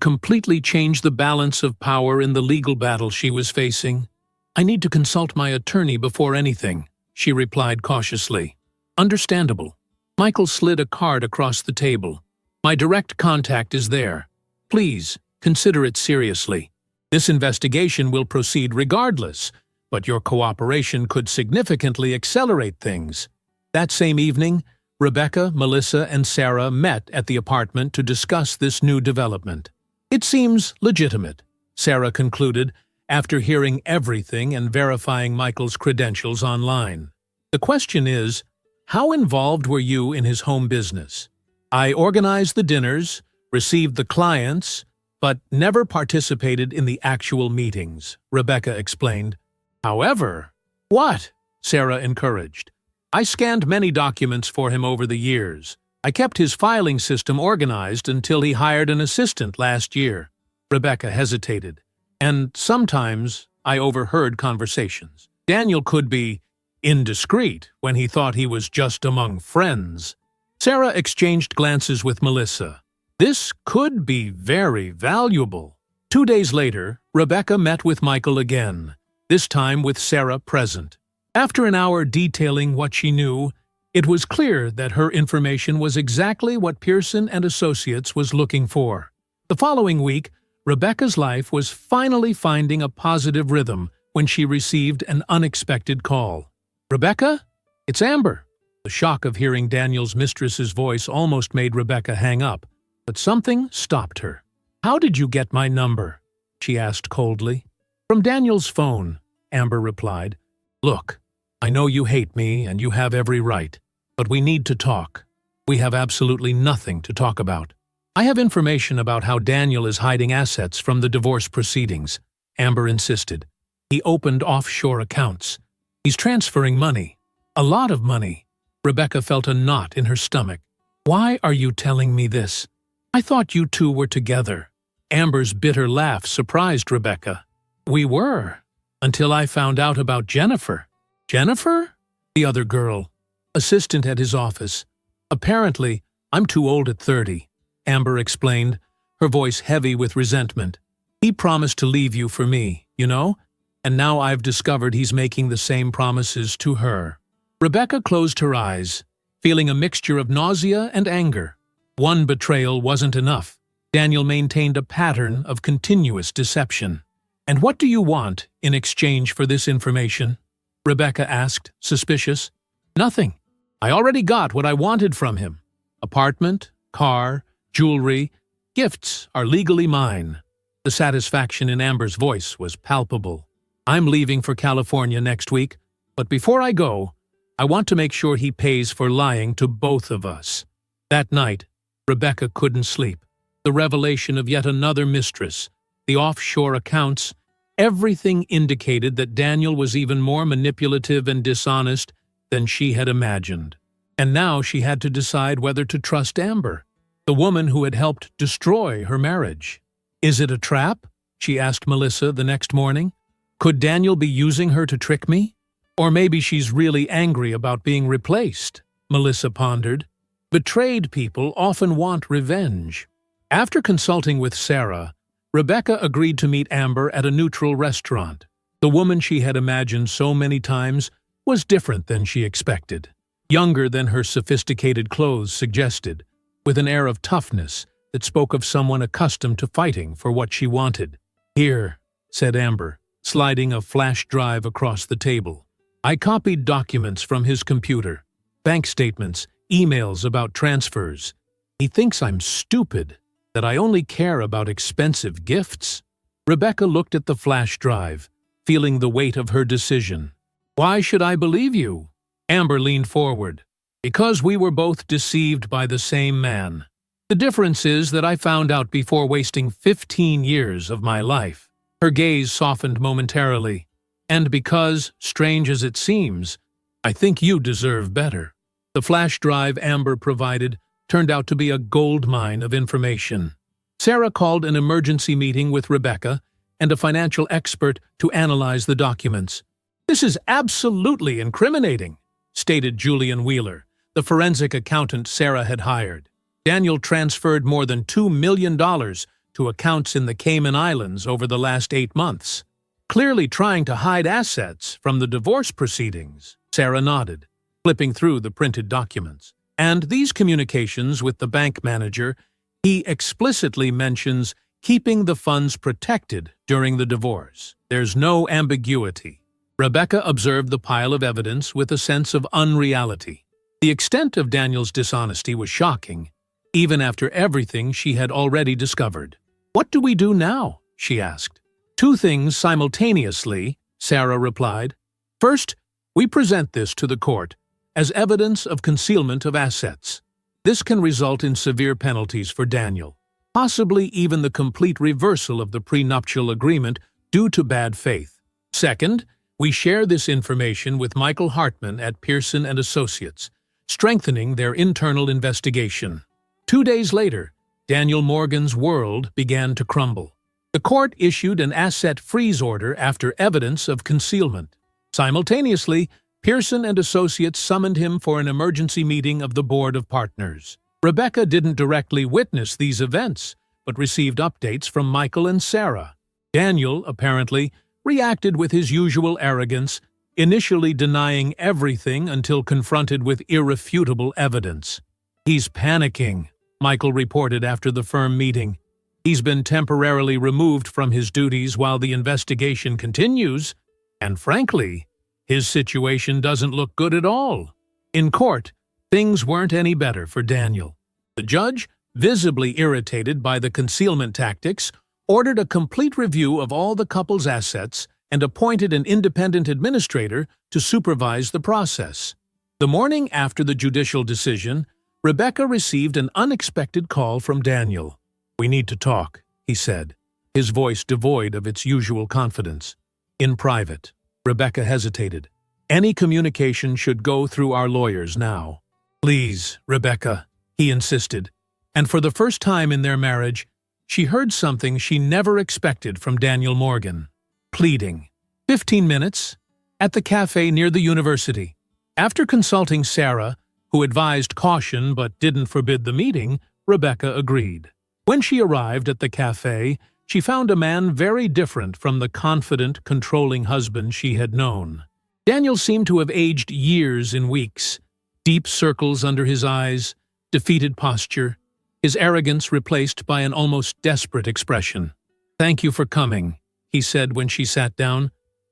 completely change the balance of power in the legal battle she was facing. "I need to consult my attorney before anything," she replied cautiously. "Understandable." Michael slid a card across the table. "My direct contact is there. Please, consider it seriously. This investigation will proceed regardless, but your cooperation could significantly accelerate things." That same evening, Rebecca, Melissa, and Sarah met at the apartment to discuss this new development. "It seems legitimate," Sarah concluded, after hearing everything and verifying Michael's credentials online. "The question is, how involved were you in his home business?" "I organized the dinners, received the clients, but never participated in the actual meetings," Rebecca explained. "However—" "What?" Sarah encouraged. "I scanned many documents for him over the years. I kept his filing system organized until he hired an assistant last year." Rebecca hesitated. "And sometimes I overheard conversations. Daniel could be indiscreet when he thought he was just among friends." Sarah exchanged glances with Melissa. "This could be very valuable." 2 days later, Rebecca met with Michael again, this time with Sarah present. After an hour detailing what she knew, it was clear that her information was exactly what Pearson and Associates was looking for. The following week, Rebecca's life was finally finding a positive rhythm when she received an unexpected call. "Rebecca? It's Amber." The shock of hearing Daniel's mistress's voice almost made Rebecca hang up, but something stopped her. "How did you get my number?" she asked coldly. "From Daniel's phone," Amber replied. "Look, I know you hate me and you have every right, but we need to talk. We have absolutely nothing to talk about. I have information about how Daniel is hiding assets from the divorce proceedings," Amber insisted. "He opened offshore accounts. He's transferring money. A lot of money." Rebecca felt a knot in her stomach. "Why are you telling me this? I thought you two were together." Amber's bitter laugh surprised Rebecca. "We were, until I found out about Jennifer." "Jennifer?" "The other girl. Assistant at his office. Apparently, I'm too old at 30, Amber explained, her voice heavy with resentment. "He promised to leave you for me, you know? And now I've discovered he's making the same promises to her." Rebecca closed her eyes, feeling a mixture of nausea and anger. One betrayal wasn't enough. Daniel maintained a pattern of continuous deception. "And what do you want in exchange for this information?" Rebecca asked, suspicious. "Nothing. I already got what I wanted from him. Apartment, car, jewelry, gifts are legally mine." The satisfaction in Amber's voice was palpable. "I'm leaving for California next week. But before I go, I want to make sure he pays for lying to both of us." That night, Rebecca couldn't sleep. The revelation of yet another mistress, the offshore accounts, everything indicated that Daniel was even more manipulative and dishonest than she had imagined. And now she had to decide whether to trust Amber, the woman who had helped destroy her marriage. "Is it a trap?" she asked Melissa the next morning. "Could Daniel be using her to trick me? Or maybe she's really angry about being replaced," Melissa pondered. Betrayed people often want revenge. After consulting with Sarah, Rebecca agreed to meet Amber at a neutral restaurant. The woman she had imagined so many times was different than she expected. Younger than her sophisticated clothes suggested, with an air of toughness that spoke of someone accustomed to fighting for what she wanted. "Here," said Amber, sliding a flash drive across the table. "I copied documents from his computer, bank statements, emails about transfers. He thinks I'm stupid, that I only care about expensive gifts." Rebecca looked at the flash drive, feeling the weight of her decision. "Why should I believe you?" Amber leaned forward. "Because we were both deceived by the same man. The difference is that I found out before wasting 15 years of my life." Her gaze softened momentarily. "And because, strange as it seems, I think you deserve better." The flash drive Amber provided turned out to be a goldmine of information. Sarah called an emergency meeting with Rebecca and a financial expert to analyze the documents. "This is absolutely incriminating," stated Julian Wheeler, the forensic accountant Sarah had hired. "Daniel transferred more than $2 million to accounts in the Cayman Islands over the last 8 months, clearly trying to hide assets from the divorce proceedings." Sarah nodded, flipping through the printed documents. "And these communications with the bank manager, he explicitly mentions keeping the funds protected during the divorce. There's no ambiguity." Rebecca observed the pile of evidence with a sense of unreality. The extent of Daniel's dishonesty was shocking, even after everything she had already discovered. "What do we do now?" she asked. "Two things simultaneously," Sarah replied. "First, we present this to the court as evidence of concealment of assets. This can result in severe penalties for Daniel, possibly even the complete reversal of the prenuptial agreement due to bad faith. Second, we share this information with Michael Hartman at Pearson & Associates, strengthening their internal investigation." 2 days later, Daniel Morgan's world began to crumble. The court issued an asset freeze order after evidence of concealment. Simultaneously, Pearson & Associates summoned him for an emergency meeting of the Board of Partners. Rebecca didn't directly witness these events, but received updates from Michael and Sarah. Daniel, apparently, reacted with his usual arrogance, initially denying everything until confronted with irrefutable evidence. "He's panicking," Michael reported after the firm meeting. "He's been temporarily removed from his duties while the investigation continues, and frankly, his situation doesn't look good at all." In court, things weren't any better for Daniel. The judge, visibly irritated by the concealment tactics, ordered a complete review of all the couple's assets and appointed an independent administrator to supervise the process. The morning after the judicial decision, Rebecca received an unexpected call from Daniel. "We need to talk," he said, his voice devoid of its usual confidence. "In private." Rebecca hesitated. "Any communication should go through our lawyers now." "Please, Rebecca," he insisted, and for the first time in their marriage, she heard something she never expected from Daniel Morgan. Pleading. 15 minutes, at the cafe near the university. After consulting Sarah, who advised caution but didn't forbid the meeting, Rebecca agreed. When she arrived at the cafe, she found a man very different from the confident, controlling husband she had known. Daniel seemed to have aged years in weeks, deep circles under his eyes, defeated posture, his arrogance replaced by an almost desperate expression. "Thank you for coming," he said when she sat down.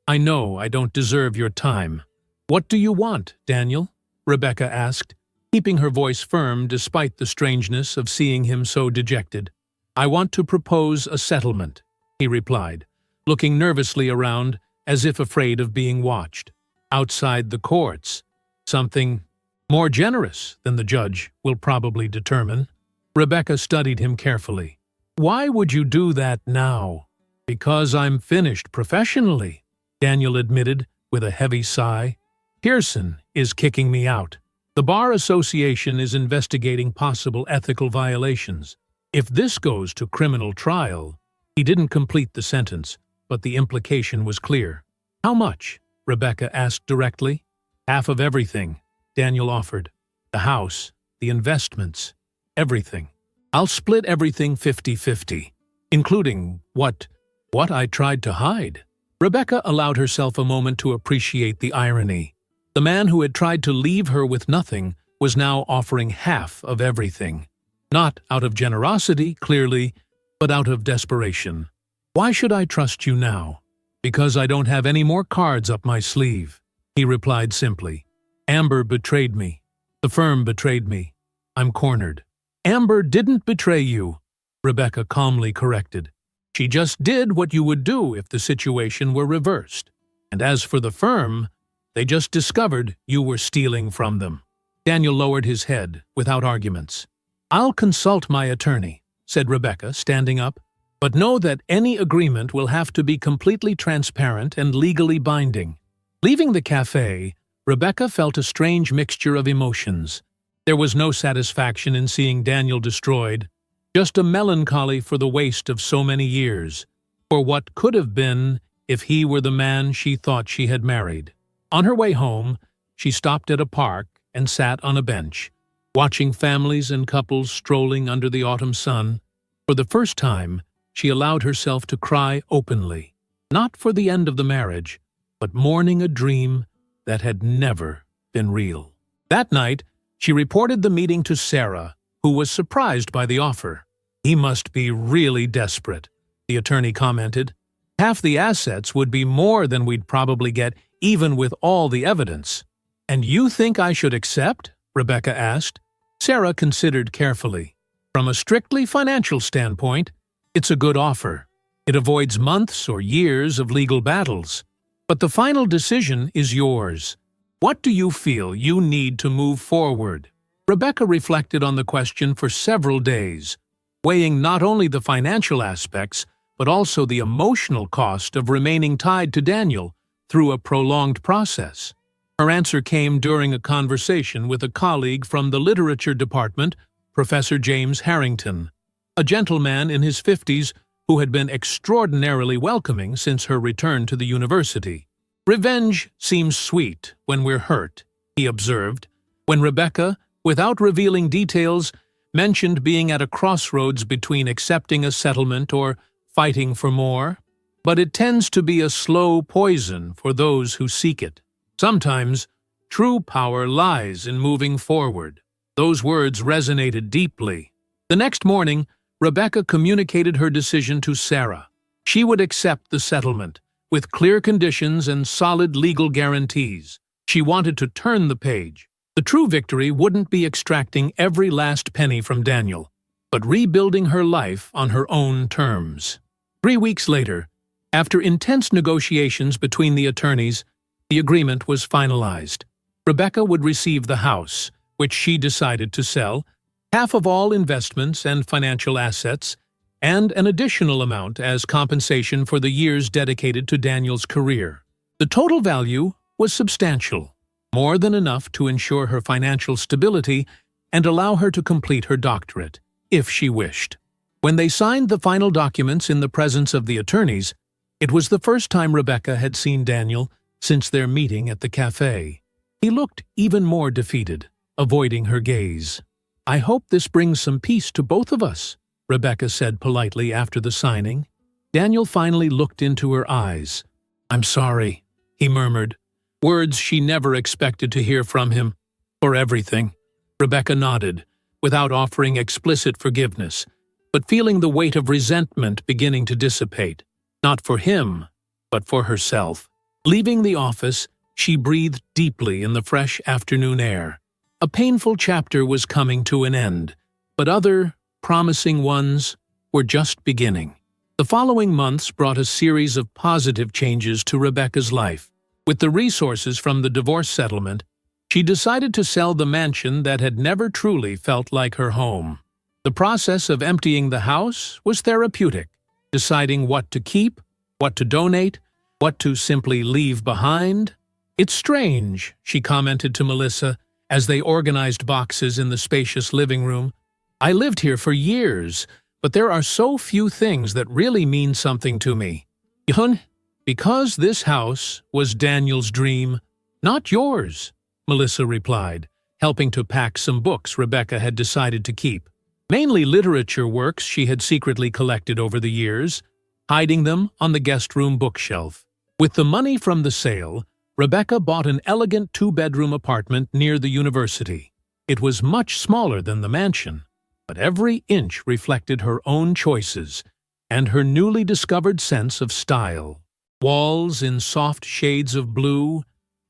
"I know I don't deserve your time." "What do you want, Daniel?" Rebecca asked, keeping her voice firm despite the strangeness of seeing him so dejected. "I want to propose a settlement," he replied, looking nervously around as if afraid of being watched. outside the courts, something more generous than the judge will probably determine. Rebecca studied him carefully. Why would you do that now? Because I'm finished professionally, Daniel admitted with a heavy sigh. Pearson is kicking me out. The Bar Association is investigating possible ethical violations. If this goes to criminal trial, he didn't complete the sentence, but the implication was clear. How much? Rebecca asked directly. Half of everything, Daniel offered. The house, the investments, everything. I'll split everything 50-50, including what I tried to hide. Rebecca allowed herself a moment to appreciate the irony. The man who had tried to leave her with nothing was now offering half of everything. Not out of generosity, clearly, but out of desperation. Why should I trust you now? Because I don't have any more cards up my sleeve, he replied simply. Amber betrayed me. The firm betrayed me. I'm cornered. Amber didn't betray you, Rebecca calmly corrected. She just did what you would do if the situation were reversed. And as for the firm, they just discovered you were stealing from them. Daniel lowered his head, without arguments. I'll consult my attorney, said Rebecca, standing up, but know that any agreement will have to be completely transparent and legally binding. Leaving the cafe, Rebecca felt a strange mixture of emotions. There was no satisfaction in seeing Daniel destroyed, just a melancholy for the waste of so many years, for what could have been if he were the man she thought she had married. On her way home, she stopped at a park and sat on a bench, watching families and couples strolling under the autumn sun. For the first time, she allowed herself to cry openly, not for the end of the marriage, but mourning a dream that had never been real. That night, she reported the meeting to Sarah, who was surprised by the offer. He must be really desperate, the attorney commented. Half the assets would be more than we'd probably get even with all the evidence. And you think I should accept? Rebecca asked. Sarah considered carefully. From a strictly financial standpoint, it's a good offer. It avoids months or years of legal battles. But the final decision is yours. What do you feel you need to move forward? Rebecca reflected on the question for several days, weighing not only the financial aspects, but also the emotional cost of remaining tied to Daniel through a prolonged process. Her answer came during a conversation with a colleague from the literature department, Professor James Harrington, a gentleman in his 50s who had been extraordinarily welcoming since her return to the university. Revenge seems sweet when we're hurt, he observed, when Rebecca, without revealing details, mentioned being at a crossroads between accepting a settlement or fighting for more. But it tends to be a slow poison for those who seek it. Sometimes, true power lies in moving forward. Those words resonated deeply. The next morning, Rebecca communicated her decision to Sarah. She would accept the settlement, with clear conditions and solid legal guarantees. She wanted to turn the page. The true victory wouldn't be extracting every last penny from Daniel, but rebuilding her life on her own terms. 3 weeks later, after intense negotiations between the attorneys, the agreement was finalized. Rebecca would receive the house, which she decided to sell, half of all investments and financial assets, and an additional amount as compensation for the years dedicated to Daniel's career. The total value was substantial, more than enough to ensure her financial stability and allow her to complete her doctorate, if she wished. When they signed the final documents in the presence of the attorneys, it was the first time Rebecca had seen Daniel since their meeting at the cafe. He looked even more defeated, avoiding her gaze. I hope this brings some peace to both of us, Rebecca said politely after the signing. Daniel finally looked into her eyes. I'm sorry, he murmured, words she never expected to hear from him. For everything. Rebecca nodded, without offering explicit forgiveness, but feeling the weight of resentment beginning to dissipate. Not for him, but for herself. Leaving the office, she breathed deeply in the fresh afternoon air. A painful chapter was coming to an end, but other, promising ones were just beginning. The following months brought a series of positive changes to Rebecca's life. With the resources from the divorce settlement, she decided to sell the mansion that had never truly felt like her home. The process of emptying the house was therapeutic, deciding what to keep, what to donate, what to simply leave behind. "It's strange," she commented to Melissa as they organized boxes in the spacious living room. "I lived here for years, but there are so few things that really mean something to me." "Yun, because this house was Daniel's dream, not yours," Melissa replied, helping to pack some books Rebecca had decided to keep. Mainly literature works she had secretly collected over the years, hiding them on the guest room bookshelf. With the money from the sale, Rebecca bought an elegant two-bedroom apartment near the university. It was much smaller than the mansion, but every inch reflected her own choices and her newly discovered sense of style. Walls in soft shades of blue,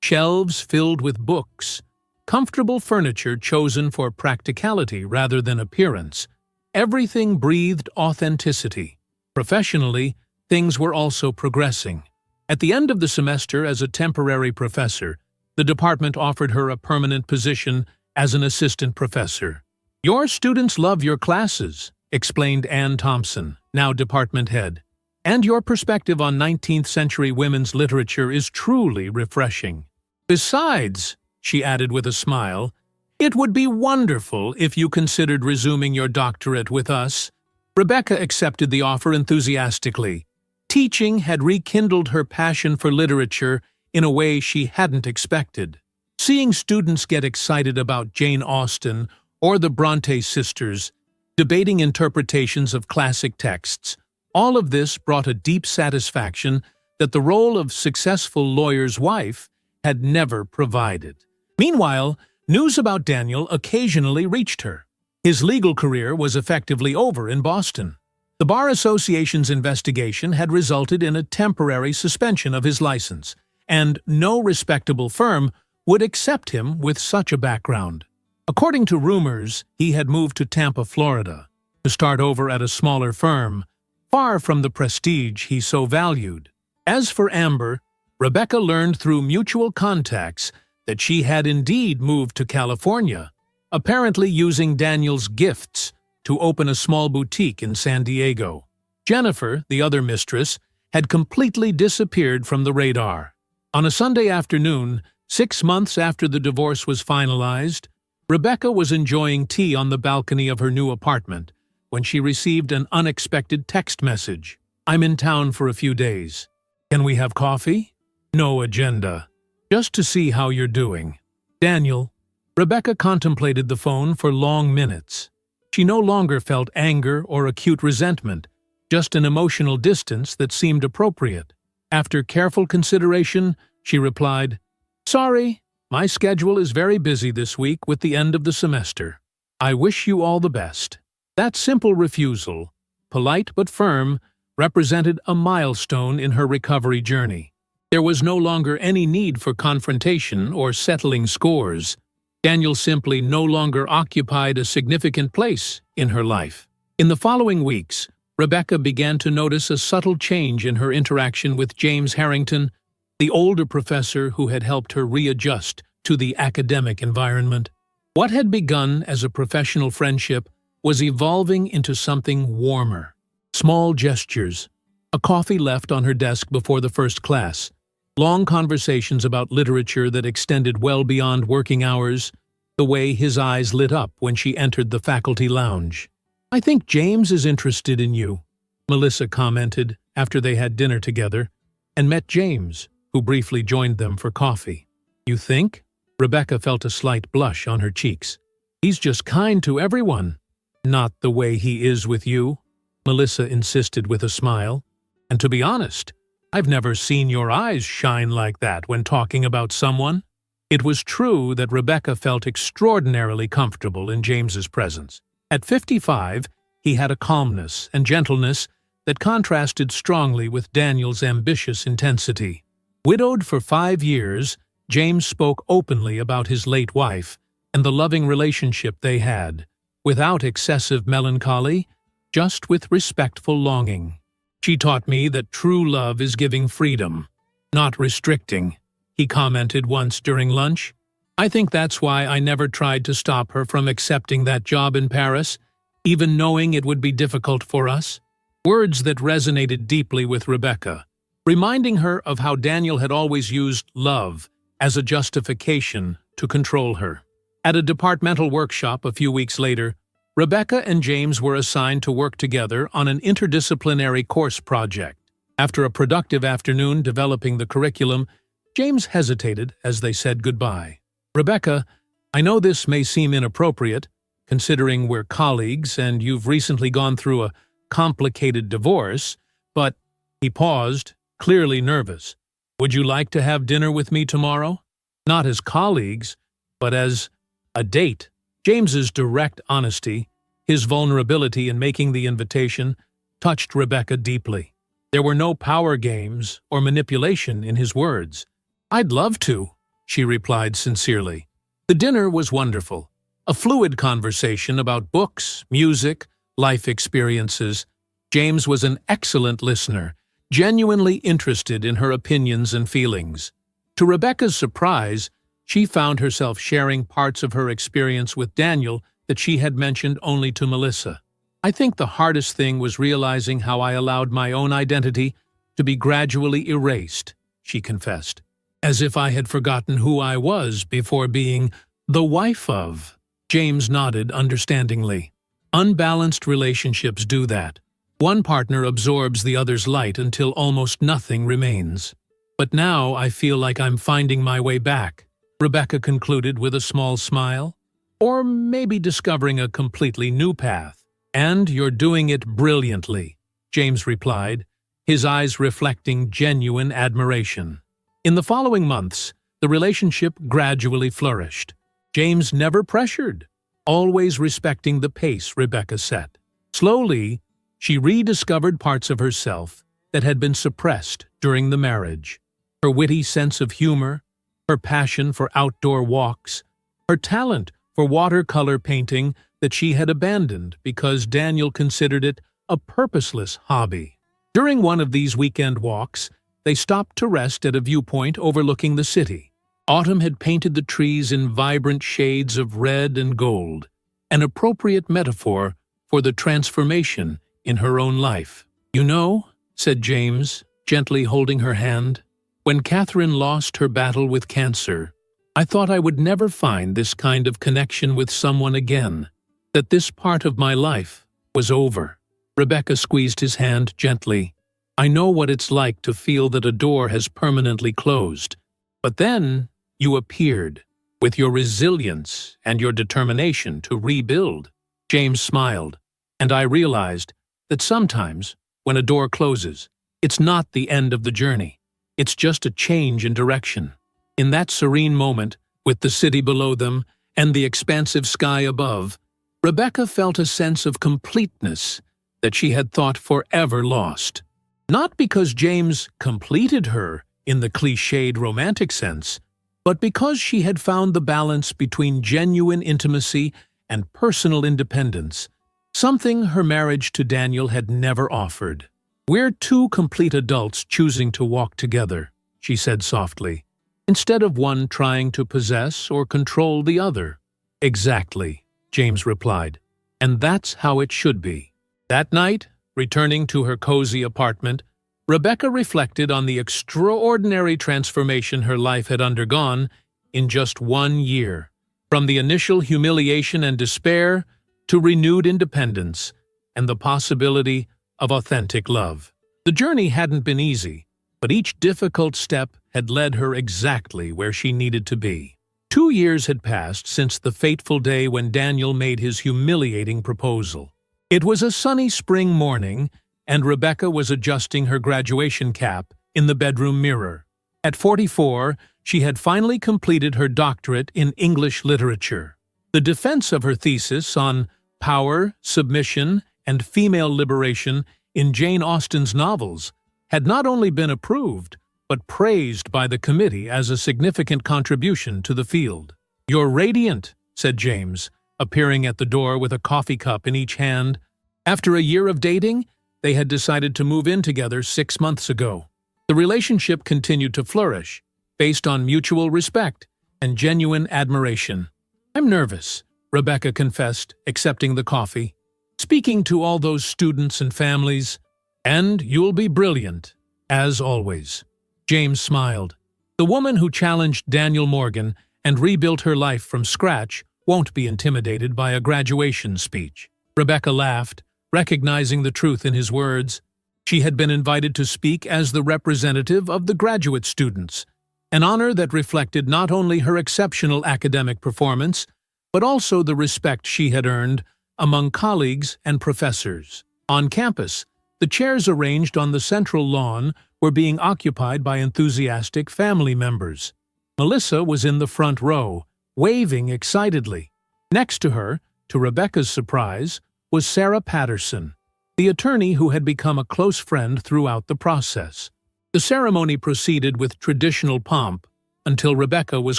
shelves filled with books, comfortable furniture chosen for practicality rather than appearance. Everything breathed authenticity. Professionally, things were also progressing. At the end of the semester as a temporary professor, the department offered her a permanent position as an assistant professor. "Your students love your classes," explained Ann Thompson, now department head. "And your perspective on 19th century women's literature is truly refreshing. Besides," she added with a smile, "it would be wonderful if you considered resuming your doctorate with us." Rebecca accepted the offer enthusiastically. Teaching had rekindled her passion for literature in a way she hadn't expected. Seeing students get excited about Jane Austen or the Bronte sisters, debating interpretations of classic texts, all of this brought a deep satisfaction that the role of successful lawyer's wife had never provided. Meanwhile, news about Daniel occasionally reached her. His legal career was effectively over in Boston. The Bar Association's investigation had resulted in a temporary suspension of his license, and no respectable firm would accept him with such a background. According to rumors, he had moved to Tampa, Florida, to start over at a smaller firm, far from the prestige he so valued. As for Amber, Rebecca learned through mutual contacts that she had indeed moved to California, apparently using Daniel's gifts to open a small boutique in San Diego. Jennifer, the other mistress, had completely disappeared from the radar. On a Sunday afternoon, 6 months after the divorce was finalized, Rebecca was enjoying tea on the balcony of her new apartment when she received an unexpected text message. "I'm in town for a few days. Can we have coffee? No agenda. Just to see how you're doing. Daniel." Rebecca contemplated the phone for long minutes. She no longer felt anger or acute resentment, just an emotional distance that seemed appropriate. After careful consideration, she replied, "Sorry, my schedule is very busy this week with the end of the semester. I wish you all the best." That simple refusal, polite but firm, represented a milestone in her recovery journey. There was no longer any need for confrontation or settling scores. Daniel simply no longer occupied a significant place in her life. In the following weeks, Rebecca began to notice a subtle change in her interaction with James Harrington, the older professor who had helped her readjust to the academic environment. What had begun as a professional friendship was evolving into something warmer. Small gestures, a coffee left on her desk before the first class, long conversations about literature that extended well beyond working hours, the way his eyes lit up when she entered the faculty lounge. "I think James is interested in you," Melissa commented after they had dinner together, and met James, who briefly joined them for coffee. "You think?" Rebecca felt a slight blush on her cheeks. "He's just kind to everyone." "Not the way he is with you," Melissa insisted with a smile. "And to be honest, I've never seen your eyes shine like that when talking about someone." It was true that Rebecca felt extraordinarily comfortable in James's presence. At 55, he had a calmness and gentleness that contrasted strongly with Daniel's ambitious intensity. Widowed for 5 years, James spoke openly about his late wife and the loving relationship they had, without excessive melancholy, just with respectful longing. "She taught me that true love is giving freedom, not restricting," he commented once during lunch. "I think that's why I never tried to stop her from accepting that job in Paris, even knowing it would be difficult for us." Words that resonated deeply with Rebecca, reminding her of how Daniel had always used love as a justification to control her. At a departmental workshop a few weeks later, Rebecca and James were assigned to work together on an interdisciplinary course project. After a productive afternoon developing the curriculum, James hesitated as they said goodbye. "Rebecca, I know this may seem inappropriate, considering we're colleagues and you've recently gone through a complicated divorce, but—" He paused, clearly nervous. "Would you like to have dinner with me tomorrow? Not as colleagues, but as a date." James's direct honesty, his vulnerability in making the invitation, touched Rebecca deeply. There were no power games or manipulation in his words. "I'd love to," she replied sincerely. The dinner was wonderful, a fluid conversation about books, music, life experiences. James was an excellent listener, genuinely interested in her opinions and feelings. To Rebecca's surprise, she found herself sharing parts of her experience with Daniel that she had mentioned only to Melissa. "I think the hardest thing was realizing how I allowed my own identity to be gradually erased," she confessed, "as if I had forgotten who I was before being the wife of." James nodded understandingly. Unbalanced relationships do that. One partner absorbs the other's light until almost nothing remains. "But now I feel like I'm finding my way back," Rebecca concluded with a small smile. "Or maybe discovering a completely new path." "And you're doing it brilliantly," James replied, his eyes reflecting genuine admiration. In the following months, the relationship gradually flourished. James never pressured, always respecting the pace Rebecca set. Slowly, she rediscovered parts of herself that had been suppressed during the marriage. Her witty sense of humor, her passion for outdoor walks, her talent for watercolor painting that she had abandoned because Daniel considered it a purposeless hobby. During one of these weekend walks, they stopped to rest at a viewpoint overlooking the city. Autumn had painted the trees in vibrant shades of red and gold, an appropriate metaphor for the transformation in her own life. "You know," said James, gently holding her hand, "when Catherine lost her battle with cancer, I thought I would never find this kind of connection with someone again, that this part of my life was over." Rebecca squeezed his hand gently. "I know what it's like to feel that a door has permanently closed. But then you appeared, with your resilience and your determination to rebuild." James smiled, and I realized that sometimes, when a door closes, it's not the end of the journey. It's just a change in direction. In that serene moment, with the city below them and the expansive sky above, Rebecca felt a sense of completeness that she had thought forever lost. Not because James completed her in the cliched romantic sense, but because she had found the balance between genuine intimacy and personal independence, something her marriage to Daniel had never offered. "We're two complete adults choosing to walk together," she said softly, "instead of one trying to possess or control the other." "Exactly," James replied, "and that's how it should be." That night, returning to her cozy apartment, Rebecca reflected on the extraordinary transformation her life had undergone in just 1 year, from the initial humiliation and despair to renewed independence and the possibility of authentic love. The journey hadn't been easy, but each difficult step had led her exactly where she needed to be. 2 years had passed since the fateful day when Daniel made his humiliating proposal. It was a sunny spring morning, and Rebecca was adjusting her graduation cap in the bedroom mirror. At 44, she had finally completed her doctorate in English literature. The defense of her thesis on power, submission, and female liberation in Jane Austen's novels had not only been approved, but praised by the committee as a significant contribution to the field. "You're radiant," said James, appearing at the door with a coffee cup in each hand. After a year of dating, they had decided to move in together 6 months ago. The relationship continued to flourish, based on mutual respect and genuine admiration. I'm nervous, Rebecca confessed, accepting the coffee. Speaking to all those students and families, and you'll be brilliant, as always. James smiled. The woman who challenged Daniel Morgan and rebuilt her life from scratch won't be intimidated by a graduation speech. Rebecca laughed, recognizing the truth in his words. She had been invited to speak as the representative of the graduate students, an honor that reflected not only her exceptional academic performance, but also the respect she had earned among colleagues and professors. On campus, the chairs arranged on the central lawn were being occupied by enthusiastic family members. Melissa was in the front row, waving excitedly. Next to her, to Rebecca's surprise, was Sarah Patterson, the attorney who had become a close friend throughout the process. The ceremony proceeded with traditional pomp until Rebecca was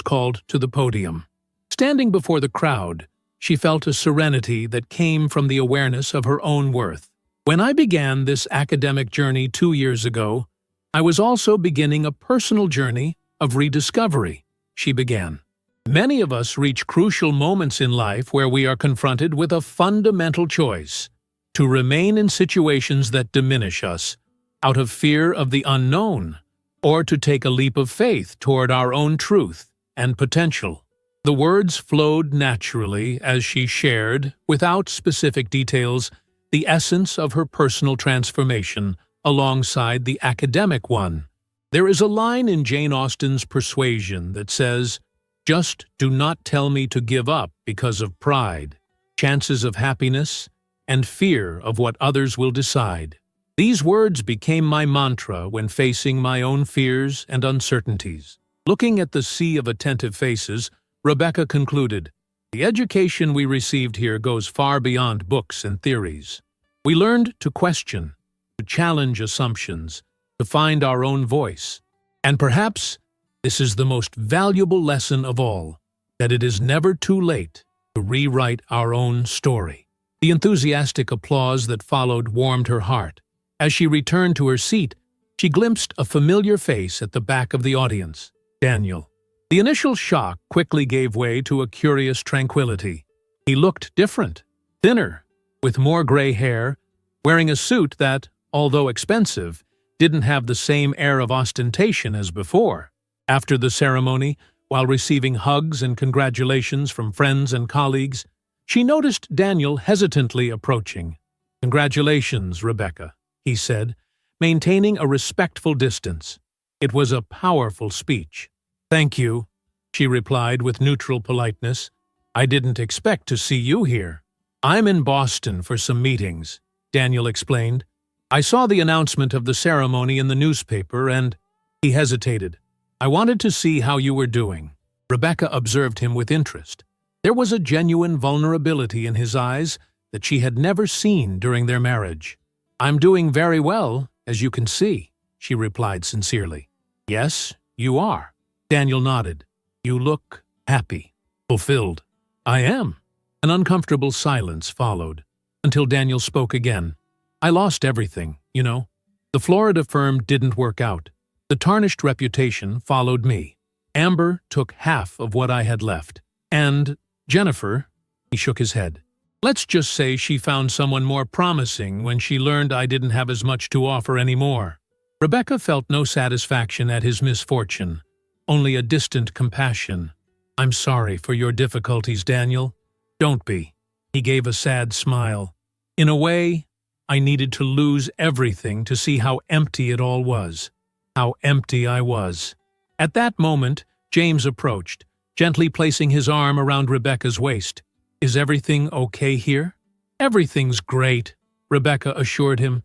called to the podium. Standing before the crowd, she felt a serenity that came from the awareness of her own worth. When I began this academic journey 2 years ago, I was also beginning a personal journey of rediscovery, she began. Many of us reach crucial moments in life where we are confronted with a fundamental choice: to remain in situations that diminish us, out of fear of the unknown, or to take a leap of faith toward our own truth and potential. The words flowed naturally as she shared, without specific details, the essence of her personal transformation alongside the academic one. There is a line in Jane Austen's Persuasion that says, "Just do not tell me to give up because of pride, chances of happiness, and fear of what others will decide." These words became my mantra when facing my own fears and uncertainties. Looking at the sea of attentive faces, Rebecca concluded, "The education we received here goes far beyond books and theories. We learned to question, to challenge assumptions, to find our own voice. And perhaps this is the most valuable lesson of all, that it is never too late to rewrite our own story." The enthusiastic applause that followed warmed her heart. As she returned to her seat, she glimpsed a familiar face at the back of the audience, Daniel. The initial shock quickly gave way to a curious tranquility. He looked different, thinner, with more gray hair, wearing a suit that, although expensive, didn't have the same air of ostentation as before. After the ceremony, while receiving hugs and congratulations from friends and colleagues, she noticed Daniel hesitantly approaching. "Congratulations, Rebecca," he said, maintaining a respectful distance. It was a powerful speech. "Thank you," she replied with neutral politeness. "I didn't expect to see you here." "I'm in Boston for some meetings," Daniel explained. "I saw the announcement of the ceremony in the newspaper and—" He hesitated. "I wanted to see how you were doing." Rebecca observed him with interest. There was a genuine vulnerability in his eyes that she had never seen during their marriage. "I'm doing very well, as you can see," she replied sincerely. "Yes, you are." Daniel nodded. "You look happy, fulfilled." "I am." An uncomfortable silence followed, until Daniel spoke again. "I lost everything, you know. The Florida firm didn't work out. The tarnished reputation followed me. Amber took half of what I had left. And Jennifer," he shook his head. "Let's just say she found someone more promising when she learned I didn't have as much to offer anymore." Rebecca felt no satisfaction at his misfortune, only a distant compassion. "I'm sorry for your difficulties, Daniel." "Don't be." He gave a sad smile. "In a way, I needed to lose everything to see how empty it all was. How empty I was." At that moment, James approached, gently placing his arm around Rebecca's waist. "Is everything okay here?" "Everything's great," Rebecca assured him.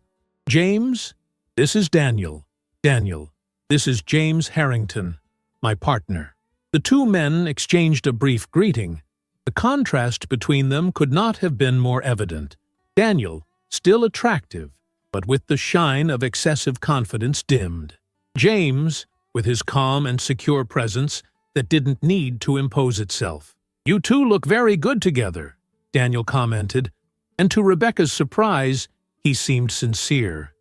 "James, this is Daniel. Daniel, this is James Harrington, my partner." The two men exchanged a brief greeting. The contrast between them could not have been more evident. Daniel, still attractive, but with the shine of excessive confidence dimmed. James, with his calm and secure presence that didn't need to impose itself. "You two look very good together," Daniel commented, and to Rebecca's surprise, he seemed sincere.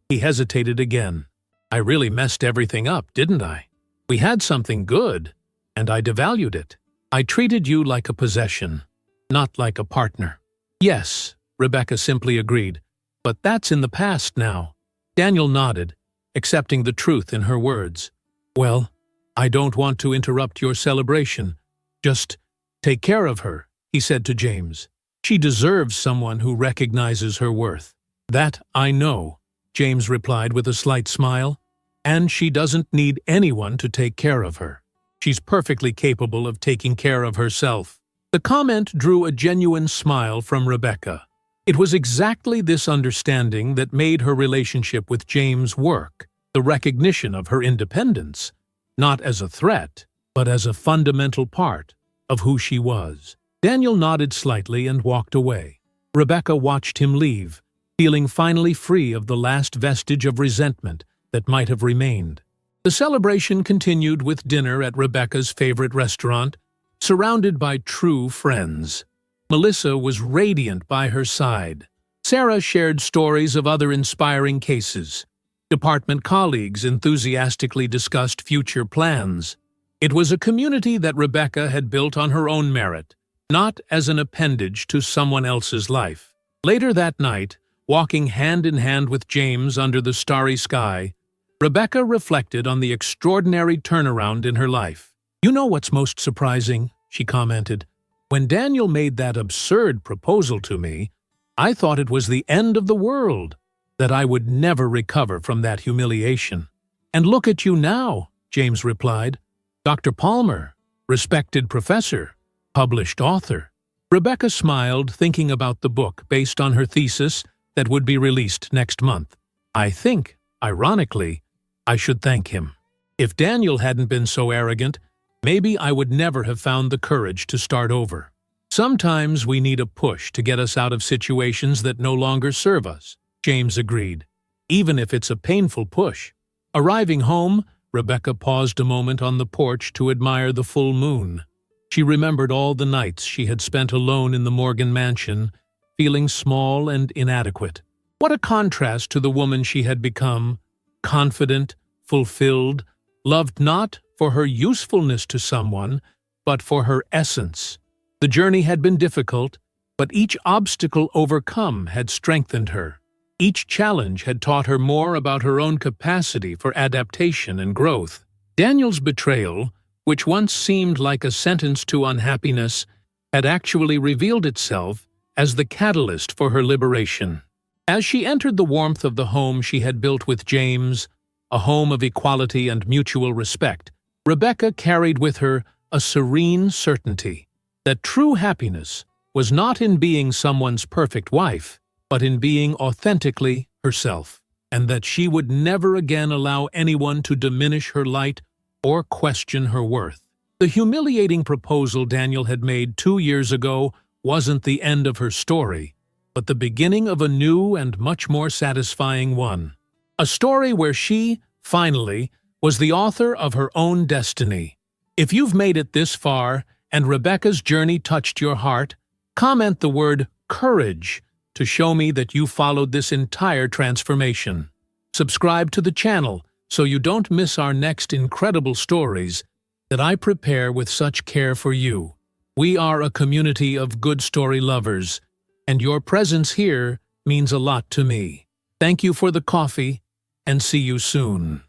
He hesitated again. "I really messed everything up, didn't I?" We had something good, and I devalued it. I treated you like a possession, not like a partner." "Yes," Rebecca simply agreed, "but that's in the past now." Daniel nodded, accepting the truth in her words. "Well, I don't want to interrupt your celebration. Just take care of her," he said to James. "She deserves someone who recognizes her worth." "That I know," James replied with a slight smile. "And she doesn't need anyone to take care of her. She's perfectly capable of taking care of herself." The comment drew a genuine smile from Rebecca. It was exactly this understanding that made her relationship with James work, the recognition of her independence, not as a threat, but as a fundamental part of who she was. Daniel nodded slightly and walked away. Rebecca watched him leave, feeling finally free of the last vestige of resentment that might have remained. The celebration continued with dinner at Rebecca's favorite restaurant, surrounded by true friends. Melissa was radiant by her side. Sarah shared stories of other inspiring cases. Department colleagues enthusiastically discussed future plans. It was a community that Rebecca had built on her own merit, not as an appendage to someone else's life. Later that night, walking hand in hand with James under the starry sky, Rebecca reflected on the extraordinary turnaround in her life. "You know what's most surprising?" she commented. "When Daniel made that absurd proposal to me, I thought it was the end of the world, that I would never recover from that humiliation. And look at you now," James replied. "Dr. Palmer, respected professor, published author." Rebecca smiled, thinking about the book based on her thesis that would be released next month. "I think, ironically, I should thank him. If Daniel hadn't been so arrogant, maybe I would never have found the courage to start over." "Sometimes we need a push to get us out of situations that no longer serve us," James agreed, "even if it's a painful push." Arriving home, Rebecca paused a moment on the porch to admire the full moon. She remembered all the nights she had spent alone in the Morgan mansion, feeling small and inadequate. What a contrast to the woman she had become, confident, fulfilled, loved not for her usefulness to someone, but for her essence. The journey had been difficult, but each obstacle overcome had strengthened her. Each challenge had taught her more about her own capacity for adaptation and growth. Daniel's betrayal, which once seemed like a sentence to unhappiness, had actually revealed itself as the catalyst for her liberation. As she entered the warmth of the home she had built with James, a home of equality and mutual respect, Rebecca carried with her a serene certainty that true happiness was not in being someone's perfect wife, but in being authentically herself, and that she would never again allow anyone to diminish her light or question her worth. The humiliating proposal Daniel had made 2 years ago wasn't the end of her story, but the beginning of a new and much more satisfying one. A story where she, finally, was the author of her own destiny. If you've made it this far and Rebecca's journey touched your heart, comment the word courage to show me that you followed this entire transformation. Subscribe to the channel so you don't miss our next incredible stories that I prepare with such care for you. We are a community of good story lovers, and your presence here means a lot to me. Thank you for the coffee, and see you soon.